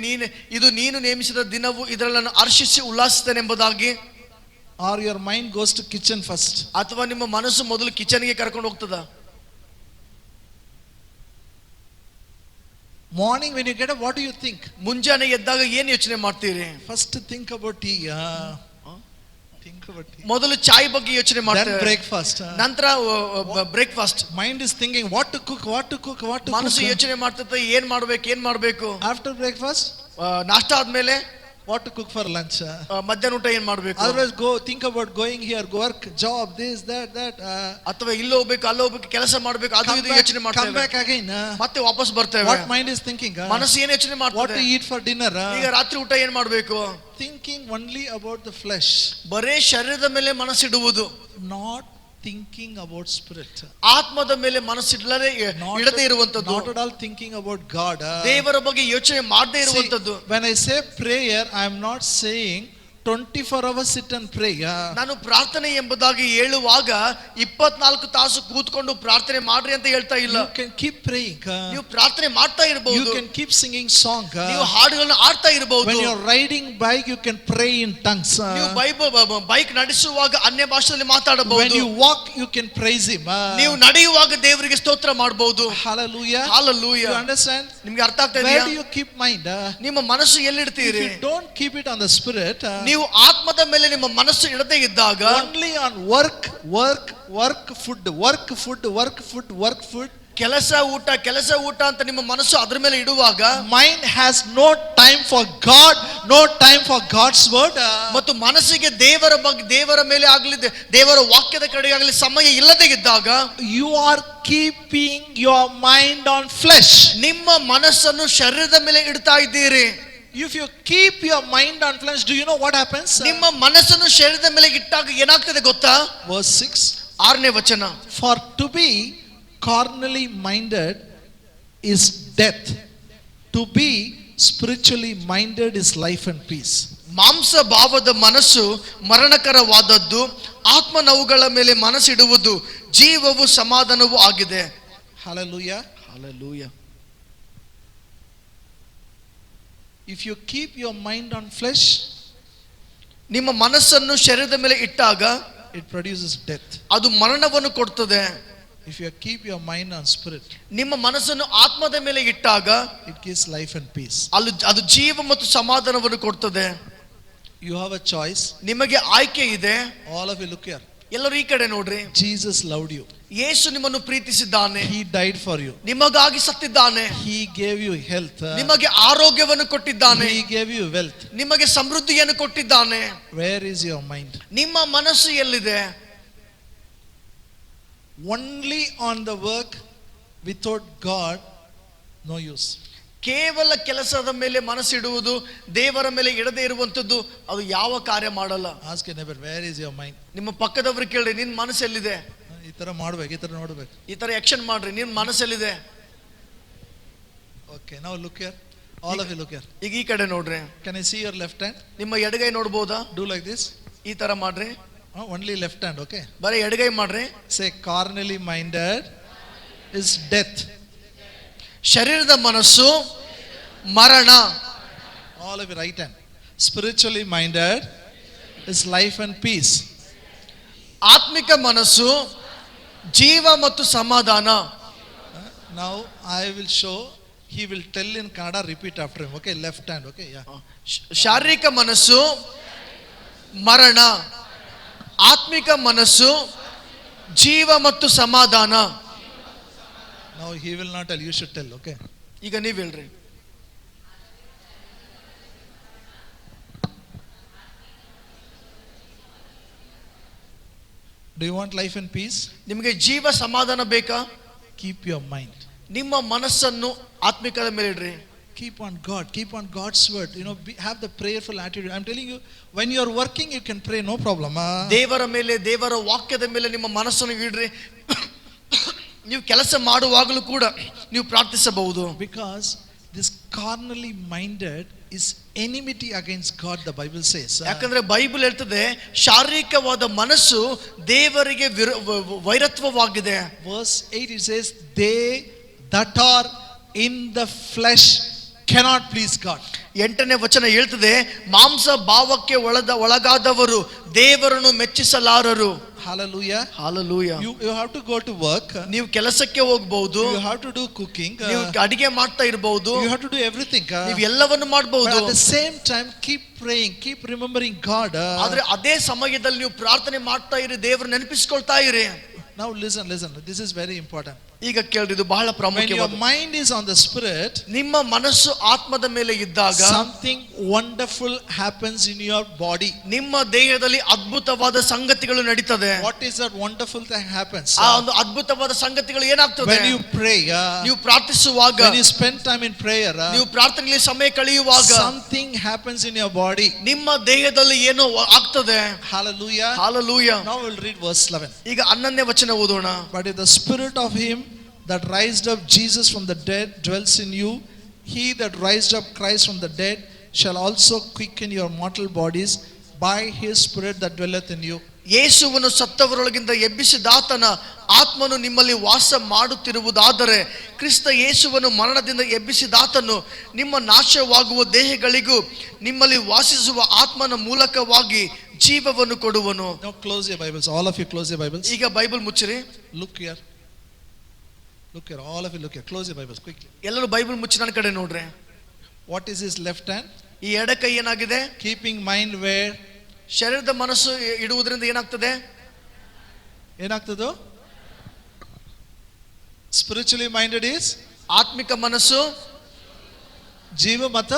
ಇದು ನೀನು ನೇಮಿಸಿದ ದಿನವು, ಇದರಲ್ಲಿ ನಾನು ಹರ್ಷಿಸಿ ಉಲ್ಲಾಸಿಸ್ತೇನೆ ಎಂಬುದಾಗಿ? Or your mind goes to kitchen first? ಅಥವಾ ನಿಮ್ಮ ಮನಸ್ಸು ಮೊದಲು ಕಿಚನ್ಗೆ ಕರ್ಕೊಂಡು ಹೋಗ್ತದ? Morning when you get up, what do you think? ಮುಂಜಾನೆ ಎದ್ದಾಗ ಏನು ಯೋಚನೆ ಮಾಡ್ತೀರಿ? First think about tea. Think about tea. ಮೊದಲು ಚಾಯ್ ಬಗ್ಗೆ ಯೋಚನೆ ಮಾಡ್ತೀರಿ. Then breakfast. ನಂತರ breakfast. Mind is thinking what to cook. ಮನಸ್ಸು ಯೋಚನೆ ಮಾಡ್ತದೆ, ಏನ್ ಮಾಡ್ಬೇಕು. After breakfast, ನಾಷ್ಟಾ ಆದ್ಮೇಲೆ what to cook for lunch. ಮಧ್ಯಾಹ್ನ ಊಟ ಏನ್ ಮಾಡ್ಬೇಕು. Otherwise think about going here, work, job, this, that. ಅಥವಾ ಇಲ್ಲಿ ಹೋಗ್ಬೇಕು, ಅಲ್ಲಿ ಹೋಗ್ಬೇಕು, ಕೆಲಸ ಮಾಡ್ಬೇಕು, ಅದು ಇದು ಯೋಚನೆ ಮಾಡ್ತೇವೆ. Come back again. ಮತ್ತೆ ವಾಪಸ್ ಬರ್ತೇವೆ. What mind is thinking? ಮನಸ್ಸು ಏನ್ ಯೋಚನೆ ಮಾಡ್ತದೆ? What to eat for dinner. ಈಗ ರಾತ್ರಿ ಊಟ ಏನ್ ಮಾಡ್ಬೇಕು. Thinking only about the flesh. ಬರೇ ಶರೀರದ ಮೇಲೆ ಮನಸ್ಸಿಡುವುದು. Not thinking about spirit. ಆತ್ಮದ ಮೇಲೆ ಮನಸ್ಸಿಡಲೇ ಇಡದೇ ಇರುವಂತದ್ದು. Not at all thinking about God. ದೇವರ ಬಗ್ಗೆ ಯೋಚನೆ ಮಾಡದೇ ಇರುವಂತದ್ದು. When I say prayer, I am not saying 24 hours sit and pray. ನಾನು ಪ್ರಾರ್ಥನೆ ಎಂಬುದಾಗಿ ಹೇಳುವಾಗ 24 ತಾಸು ಕೂತ್ಕೊಂಡು ಪ್ರಾರ್ಥನೆ ಮಾಡ್ರಿ ಅಂತ ಹೇಳ್ತಾ ಇಲ್ಲ. You can keep praying. ನೀವು ಪ್ರಾರ್ಥನೆ ಮಾಡ್ತಾ ಇರಬಹುದು. You can keep singing song. ನೀವು ಹಾಡುಗಳನ್ನು ಹಾಡ್ತಾ ಇರಬಹುದು. When you're riding bike, you can pray in tongues. ನೀವು ಬೈಕ್ ನಡೆಸುವಾಗ ಅನ್ಯ ಭಾಷೆಯಲ್ಲಿ ಮಾತಾಡಬಹುದು. When you walk, you can praise him. ನೀವು ನಡೆಯುವಾಗ ದೇವರಿಗೆ ಸ್ತೋತ್ರ ಮಾಡಬಹುದು. Hallelujah. Hallelujah. You understand? ನಿಮಗೆ ಅರ್ಥ ಆಗ್ತಾ Where ಇದೆಯಾ? do you keep mind? ನಿಮ್ಮ ಮನಸ್ಸು If ಎಲ್ಲಿಡ್ತೀರಿ? you don't keep it on the spirit, ನೀವು ಆತ್ಮದ ಮೇಲೆ ನಿಮ್ಮ ಮನಸ್ಸು ಇಡದೇ ಇದ್ದಾಗ only on work, food. ಕೆಲಸ ಊಟ ಅಂತ ನಿಮ್ಮ ಮನಸ್ಸು ಅದರ ಮೇಲೆ ಇಡುವಾಗ Mind has no time for God, no time for God's word. ಮತ್ತು ಮನಸ್ಸಿಗೆ ದೇವರ ಮೇಲೆ ಆಗಲಿ ದೇವರ ವಾಕ್ಯದ ಕಡೆಗೆ ಆಗಲಿ ಸಮಯ ಇಲ್ಲದೆ ಇದ್ದಾಗ You are keeping your mind on flesh. ನಿಮ್ಮ ಮನಸ್ಸನ್ನು ಶರೀರದ ಮೇಲೆ ಇಡ್ತಾ ಇದ್ದೀರಿ. If you keep your mind on flesh, do you know what happens? ನಿಮ್ಮ ಮನಸ್ಸನ್ನು ಶರೀರದ ಮೇಲೆ ಇಟ್ಟಾಗ ಏನಾಗ್ತದೆ ಗೊತ್ತಾ? Verse 6. 6ನೇ ವಚನ. For to be carnally minded is death. To be spiritually minded is life and peace. ಮಾಂಸ ಭಾವದ ಮನಸ್ಸು ಮರಣಕರವಾದದ್ದು, ಆತ್ಮನವುಗಳ ಮೇಲೆ ಮನಸ್ಸಿಡುವುದು ಜೀವವು ಸಮಾಧಾನವೂ ಆಗಿದೆ. Hallelujah. Hallelujah. If you keep your mind on flesh, ನಿಮ್ಮ ಮನಸ್ಸನ್ನು ಶರೀರದ ಮೇಲೆ ಇಟ್ಟಾಗ it produces death. ಅದು ಮರಣವನ್ನು ಕೊಡ್ತದೆ. If you keep your mind on spirit, ನಿಮ್ಮ ಮನಸ್ಸನ್ನು ಆತ್ಮದ ಮೇಲೆ ಇಟ್ಟಾಗ it gives life and peace. ಅದು ಜೀವ ಮತ್ತು ಸಮಾಧಾನವನ್ನು ಕೊಡ್ತದೆ. You have a choice. ನಿಮಗೆ ಆಯ್ಕೆ ಇದೆ. All of you look here. ಎಲ್ಲರೂ ಈ ಕಡೆ ನೋಡ್ರಿ. Jesus loved you. ಯೇಸು ನಿಮ್ಮನ್ನು ಪ್ರೀತಿಸಿದ್ದಾನೆ. He died for you. ನಿಮಗಾಗಿ ಸತ್ತಿದ್ದಾನೆ. He gave you health. ನಿಮಗೆ ಆರೋಗ್ಯವನ್ನು ಕೊಟ್ಟಿದ್ದಾನೆ. He gave you wealth. ನಿಮಗೆ ಸಮೃದ್ಧಿಯನ್ನು ಕೊಟ್ಟಿದ್ದಾನೆ. Where is your mind? ನಿಮ್ಮ ಮನಸ್ಸು ಎಲ್ಲಿದೆ? Only on the work, without God, no use. ಕೇವಲ ಕೆಲಸದ ಮೇಲೆ ಮನಸ್ಸಿಡುವುದು, ದೇವರ ಮೇಲೆ ಇಡದೇ ಇರುವಂತದ್ದು ಅದು ಯಾವ ಕಾರ್ಯ ಮಾಡಲ್ಲ. Ask your neighbor, where is your mind? ನಿಮ್ಮ ಪಕ್ಕದವರು ಕೇಳ್ರಿ, ನಿನ್ ಮನಸ್ಸು ಎಲ್ಲಿದೆ? ಈ ತರ ಮಾಡ್ಬೇಕು, ಈ ತರ ನೋಡ್ಬೇಕು. ಈ ತರ ಆಕ್ಷನ್ ಮಾಡ್ರಿ, ನಿನ್ ಮನಸ್ಸು ಎಲ್ಲಿದೆ? Okay, now look here. All of you look here. ಈಗ ಈ ಕಡೆ ನೋಡ್ರಿ. Can I see your left hand? ನಿಮ್ಮ ಎಡಗೈ ನೋಡ್ಬೋದಾ? Do like this. ಈ ತರ ಮಾಡ್ರಿ. Only left hand, okay? ಬರೀ ಎಡಗೈ ಮಾಡ್ರಿ. Say, carnally minded is death. ಶರೀರದ ಮನಸ್ಸು ಮರಣ. All of you right hand. Spiritually minded is life and peace. ಆತ್ಮಿಕ ಮನಸ್ಸು ಜೀವ ಮತ್ತು ಸಮಾಧಾನ. Now I will show. He will tell in Kannada. Repeat after him. Okay, left hand. Okay, yeah. ಶಾರೀರಿಕ ಮನಸ್ಸು ಮರಣ, ಆತ್ಮಿಕ ಮನಸ್ಸು ಜೀವ ಮತ್ತು ಸಮಾಧಾನ. Now he will not tell. You should tell. Okay. ಈಗ ನೀವ್ ಹೇಳ್ರಿ. Do you want life and peace? ನಿಮಗೆ ಜೀವ ಸಮಾಧಾನ ಬೇಕಾ? Keep your mind. ನಿಮ್ಮ ಮನಸ್ಸನ್ನು ಆತ್ಮಿಕದ ಮೇಲೆ ಇಡ್ರಿ. Keep on God. Keep on God's word. Have the prayerful attitude. I'm telling you, when you are working, you can pray, no problem. ದೇವರ ಮೇಲೆ, ದೇವರ ವಾಕ್ಯದ ಮೇಲೆ ನಿಮ್ಮ ಮನಸ್ಸನ್ನು ಇಡ್ರಿ. ನೀವು ಕೆಲಸ ಮಾಡುವಾಗಲೂ ಕೂಡ ನೀವು ಪ್ರಾರ್ಥಿಸಬಹುದು. Because this carnally minded is enmity against God, the Bible says. ಯಾಕಂದ್ರೆ ಬೈಬಲ್ ಹೇಳ್ತದೆ ಶಾರೀರಿಕವಾದ ಮನಸ್ಸು ದೇವರಿಗೆ ವೈರತ್ವವಾಗಿದೆ. Verse 8 it says, they that are in the flesh cannot please God. 8ನೇ ವಚನ ಹೇಳ್ತದೆ ಮಾಂಸ ಭಾವಕ್ಕೆ ಒಳಗಾದವರು ದೇವರನ್ನು ಮೆಚ್ಚಿಸಲಾರರು. Hallelujah. Hallelujah. You have to go to work. ನೀವು ಕೆಲಸಕ್ಕೆ ಹೋಗಬಹುದು. You have to do cooking. ನೀವು ಅಡಿಗೆ ಮಾಡ್ತಾ ಇರಬಹುದು. You have to do everything. ನೀವು ಎಲ್ಲವನ್ನು ಮಾಡಬಹುದು. At the same time, keep praying, keep remembering God. ಆದ್ರೆ ಅದೇ ಸಮಯದಲ್ಲಿ ನೀವು ಪ್ರಾರ್ಥನೆ ಮಾಡ್ತಾ ಇರಿ, ದೇವರು ನೆನಪಿಸಿಕೊಳ್ತಾ ಇರಿ. Now listen. This is very important. ಈಗ ಕೇಳ್ರಿ, ಇದು ಬಹಳ When ಪ್ರಾಮುಖ್ಯವಾದ. your mind is on the spirit, ನಿಮ್ಮ ಮನಸ್ಸು ಆತ್ಮದ ಮೇಲೆ ಇದ್ದಾಗ something wonderful happens in your body. ನಿಮ್ಮ ದೇಹದಲ್ಲಿ ಅದ್ಭುತವಾದ ಸಂಗತಿಗಳು ನಡೀತದೆ. What is that wonderful thing happens? ಆ ಒಂದು ಅದ್ಭುತವಾದ ಸಂಗತಿಗಳು ಏನಾಗ್ತದೆ? When you pray, ನೀವು ಪ್ರಾರ್ಥಿಸುವಾಗ, when you spend time in prayer, ನೀವು ಪ್ರಾರ್ಥನೆಯಲ್ಲಿ ಸಮಯ ಕಳೆಯುವಾಗ something happens in your body. ನಿಮ್ಮ ದೇಹದಲ್ಲಿ ಏನೋ ಆಗ್ತದೆ. Hallelujah. Hallelujah. Now we'll read verse 11. ಈಗ 11ನೇ ವಚನ ಓದೋಣ. But if the spirit of him that raised up Jesus from the dead dwells in you, he that raised up Christ from the dead shall also quicken your mortal bodies by His Spirit that dwelleth in you. ಯೇಸುವನ್ನು ಸತ್ತವರೊಳಗಿಂದ ಎಬ್ಬಿಸಿದಾತನ ಆತ್ಮನು ನಿಮ್ಮಲ್ಲಿ ವಾಸ ಮಾಡುತ್ತಿರುವುದಾದರೆ, ಕ್ರಿಸ್ತ ಯೇಸುವನ್ನು ಮರಣದಿಂದ ಎಬ್ಬಿಸಿದಾತನು ನಿಮ್ಮ ನಾಶವಾಗುವ ದೇಹಗಳಿಗೂ ನಿಮ್ಮಲ್ಲಿ ವಾಸಿಸುವ ಆತ್ಮನ ಮೂಲಕವಾಗಿ ಜೀವವನ್ನು ಕೊಡುವನು. Now close your Bibles. All of you close your Bibles. ಈಗ Bible ಮುಚ್ಚಿರಿ. Look here. Look here. All of you look here. Close your Bibles quickly. ಎಲ್ಲರೂ ಬೈಬಲ್ ಮುಚ್ಚಿ ನನ್ನ ಕಡೆ ನೋಡ್ರಿ. What is his left hand? ಈ ಎಡಕೈ ಏನಾಗಿದೆ? Keeping mind where? ಶರೀರದ ಮನಸ್ಸು ಇಡುವುದರಿಂದ ಏನಾಗ್ತದೆ? ಏನಾಗ್ತದೋ? Spiritually minded is? ಆತ್ಮಿಕ ಮನಸ್ಸು. ಜೀವ ಮತ.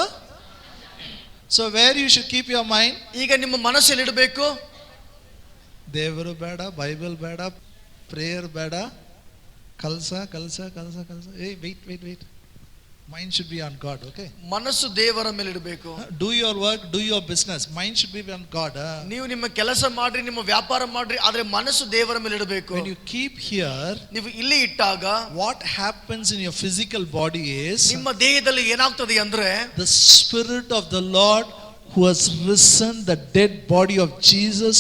So where you should keep your mind? ಈಗ ನಿಮ್ಮ ಮನಸ್ಸಲ್ಲಿ ಇಡಬೇಕು. ದೇವರು ಬೇಡ, ಬೈಬಲ್ ಬೇಡ, ಪ್ರೇಯರ್ ಬೇಡ, ಕಲ್ಸ. Hey, wait. Mind should be on God, okay? ಮನಸ್ಸು ದೇವರ ಮೇಲೆ ಇಡಬೇಕು. Do your work, do your business. Mind should be on God. ನೀವು ನಿಮ್ಮ ಕೆಲಸ ಮಾಡ್ರಿ, ನಿಮ್ಮ ವ್ಯಾಪಾರ ಮಾಡ್ರಿ, ಆದ್ರೆ ಮನಸ್ಸು ದೇವರ ಮೇಲೆ ಇಡಬೇಕು. When you keep here, ನೀವು ಇಲ್ಲಿ ಇಟ್ಟಾಗ what happens in your physical body is, ನಿಮ್ಮ ದೇಹದಲ್ಲಿ ಏನಾಗ್ತದೆ ಅಂದ್ರೆ, the Spirit of the Lord who has risen the dead body of Jesus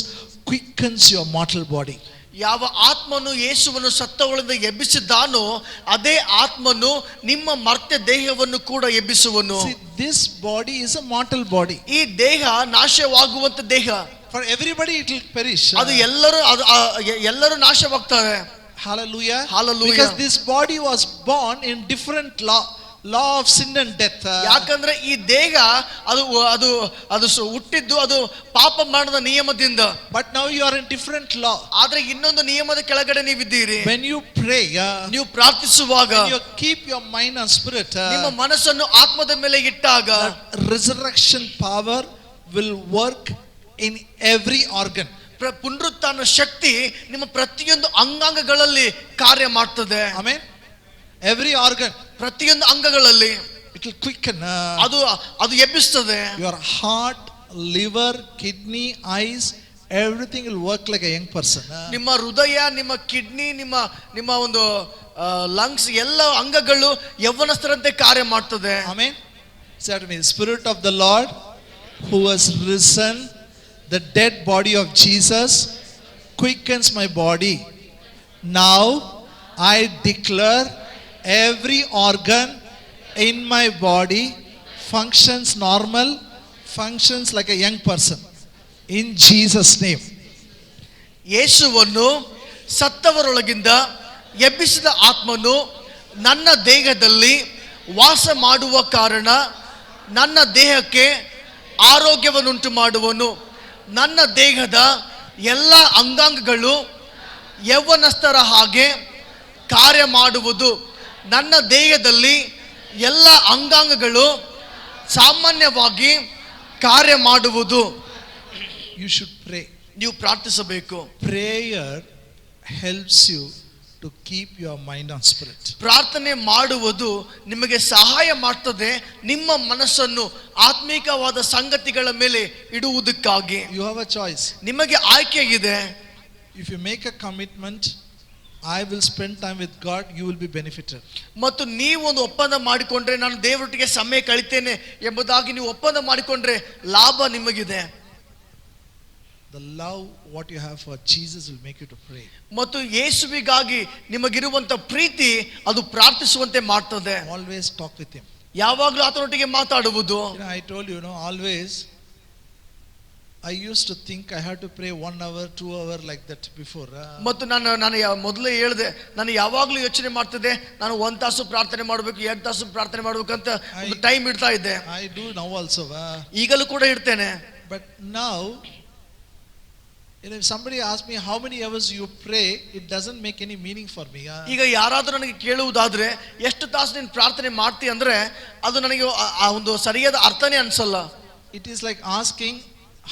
quickens your mortal body. ಯಾವ ಆತ್ಮನು ಯೇಸುವನ್ನು ಸತ್ತವಳಿಂದ ಎಬ್ಬಿಸಿದ್ದಾನೋ ಅದೇ ಆತ್ಮನು ನಿಮ್ಮ ಮರ್ತ್ಯ ದೇಹವನ್ನು ಕೂಡ ಎಬ್ಬಿಸುವನು. See, this body is a mortal body. ಈ ದೇಹ ನಾಶವಾಗುವಂತ ದೇಹ. For everybody it will perish. ಅದು ಎಲ್ಲರೂ ನಾಶವಾಗ್ತಾರೆ. Hallelujah. Hallelujah. Because this body was born in different law of sin and death. ಯಾಕಂದ್ರೆ ಈ ದೇಹ ಅದು ಹುಟ್ಟಿದ್ದು ಅದು ಪಾಪ ಮಾಡದ ನಿಯಮದಿಂದ. But now you are in different law. ಆದ್ರೆ ಇನ್ನೊಂದು ನಿಯಮದ ಕೆಳಗಡೆ ನೀವಿದ್ದೀರಿ. When you pray, ನೀವು ಪ್ರಾರ್ಥಿಸುವಾಗ, when you keep your mind on spirit, ನಿಮ್ಮ ಮನಸ್ಸನ್ನು ಆತ್ಮದ ಮೇಲೆ ಇಟ್ಟಾಗ, resurrection power will work in every organ. ಪುನರುತ್ಥಾನ ಶಕ್ತಿ ನಿಮ್ಮ ಪ್ರತಿಯೊಂದು ಅಂಗಾಂಗಗಳಲ್ಲಿ ಕಾರ್ಯ ಮಾಡ್ತದೆ. Amen. Every organ, ಪ್ರತಿಯೊಂದು ಅಂಗಗಳಲ್ಲಿ it will quicken. ಅದು ಎಬ್ಬಿಸ್ತದೆ. Your heart, liver, kidney, eyes, everything will work like a young person. ನಿಮ್ಮ ಹೃದಯ, ನಿಮ್ಮ ಕಿಡ್ನಿ, ನಿಮ್ಮ ಒಂದು ಲಂಗ್ಸ್ ಎಲ್ಲ ಅಂಗಗಳು ಯೌವನಸ್ಥರಂತೆ ಕಾರ್ಯ ಮಾಡ್ತದೆ. Amen. Say to me, Spirit of the Lord who has risen the dead body of Jesus quickens my body. Now I declare every organ in my body functions normal, functions like a young person. In Jesus' name. ಯೇಸುವನ್ನು ಸತ್ತವರೊಳಗಿಂದ ಎಬ್ಬಿಸಿದ ಆತ್ಮನು ನನ್ನ ದೇಹದಲ್ಲಿ ವಾಸ ಮಾಡುವ ಕಾರಣ ನನ್ನ ದೇಹಕ್ಕೆ ಆರೋಗ್ಯವನ್ನುಂಟು ಮಾಡುವನು. ನನ್ನ ದೇಹದ ಎಲ್ಲ ಅಂಗಾಂಗಗಳು ಯೌವನಸ್ಥರ ಹಾಗೆ ಕಾರ್ಯ ಮಾಡುವುದು. ನನ್ನ ದೇಹದಲ್ಲಿ ಎಲ್ಲ ಅಂಗಾಂಗಗಳು ಸಾಮಾನ್ಯವಾಗಿ ಕಾರ್ಯ ಮಾಡುವುದು. You should pray. ನೀವು ಪ್ರಾರ್ಥಿಸಬೇಕು. Prayer helps you to keep your mind on spirit. ಪ್ರಾರ್ಥನೆ ಮಾಡುವುದು ನಿಮಗೆ ಸಹಾಯ ಮಾಡ್ತದೆ ನಿಮ್ಮ ಮನಸ್ಸನ್ನು ಆತ್ಮಿಕವಾದ ಸಂಗತಿಗಳ ಮೇಲೆ ಇಡುವುದಕ್ಕಾಗಿ. You have a choice. ನಿಮಗೆ ಆಯ್ಕೆ ಇದೆ. If you make a commitment, I will spend time with God, you will be benefited. ಮತ್ತು ನೀವು ಒಂದು ಒಪ್ಪಂದ ಮಾಡಿಕೊಂಡ್ರೆ, ನಾನು ದೇವರೊಟ್ಟಿಗೆ ಸಮಯ ಕಳಿತೇನೆ ಎಂಬುದಾಗಿ ನೀವು ಒಪ್ಪಂದ ಮಾಡಿಕೊಂಡ್ರೆ ಲಾಭ ನಿಮಗಿದೆ. The love what you have for Jesus will make you to pray. ಮತ್ತು ಯೇಸುವಿಗಾಗಿ ನಿಮಗಿರುವಂತ ಪ್ರೀತಿ ಅದು ಪ್ರಾರ್ಥಿಸುವಂತೆ ಮಾಡ್ತದೆ. Always talk with him. ಯಾವಾಗಲೂ ಆತನೊಟ್ಟಿಗೆ ಮಾತಾಡುವುದು. I told you, always I used to think I had to pray 1 hour, 2 hour like that before. ಮತ್ತು ನಾನು ಮೊದಲೇ ಹೇಳಿದೆ, ನಾನು ಯಾವಾಗಲೂ ಯೋಚನೆ ಮಾಡ್ತಿದ್ದೆ, ನಾನು 1 ತಾಸು ಪ್ರಾರ್ಥನೆ ಮಾಡಬೇಕು, 2 ತಾಸು ಪ್ರಾರ್ಥನೆ ಮಾಡಬೇಕಂತ ಒಂದು ಟೈಮ್ ಇಡ್ತಾ ಇದ್ದೆ. I do now also. ಈಗಲೂ ಕೂಡ ಇಡ್ತೇನೆ. But now, if somebody asks me how many hours you pray, it doesn't make any meaning for me. ಈಗ ಯಾರಾದರೂ ನನಗೆ ಕೇಳುವುದಾದ್ರೆ ಎಷ್ಟು ತಾಸು ನೀನು ಪ್ರಾರ್ಥನೆ ಮಾಡ್ತೀಯ ಅಂದ್ರೆ ಅದು ನನಗೆ ಒಂದು ಸರಿಯಾದ ಅರ್ಥನೇ ಅನ್ಸಲ್ಲ. It is like asking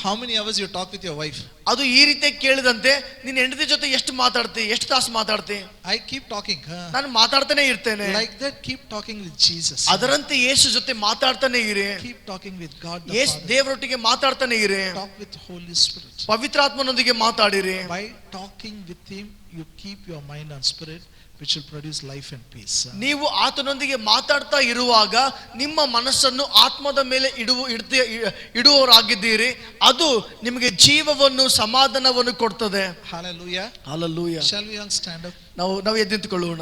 how many hours you talk with your wife. ಅದು ಈ ರೀತಿ ಕೇಳಿದಂತೆ ನಿನ್ನ ಹೆಂಡತಿ ಜೊತೆ ಎಷ್ಟು ಮಾತಾಡ್ತಿ, ಎಷ್ಟು ತಾಸು ಮಾತಾಡ್ತಿ. I keep talking. ನಾನು ಮಾತಾಡ್ತಾನೆ ಇರ್ತೇನೆ. Like that, keep talking with Jesus. ಅದರಂತೆ ಯೇಸು ಜೊತೆ ಮಾತಾಡ್ತಾನೆ ಇರಿ. Keep talking with God the Yesu Father. ದೇವರೊಟ್ಟಿಗೆ ಮಾತಾಡ್ತಾನೆ ಇರಿ. Talk with Holy Spirit. ಪವಿತ್ರಾತ್ಮನೊಂದಿಗೆ ಮಾತಾಡಿರಿ. By talking with him, you keep your mind on spirit, which will produce life and peace. ನೀವು ಆತನೊಂದಿಗೆ ಮಾತಾಡ್ತಾ ಇರುವಾಗ ನಿಮ್ಮ ಮನಸ್ಸನ್ನು ಆತ್ಮದ ಮೇಲೆ ಇಡುವವರಾಗಿದ್ದೀರಿ, ಅದು ನಿಮಗೆ ಜೀವವನ್ನು ಸಮಾಧಾನವನ್ನು ಕೊಡ್ತದೆ. Hallelujah. Hallelujah. Shall we all stand up? ನಾವು ಎದ್ದು ನಿಂತುಕೊಳ್ಳೋಣ.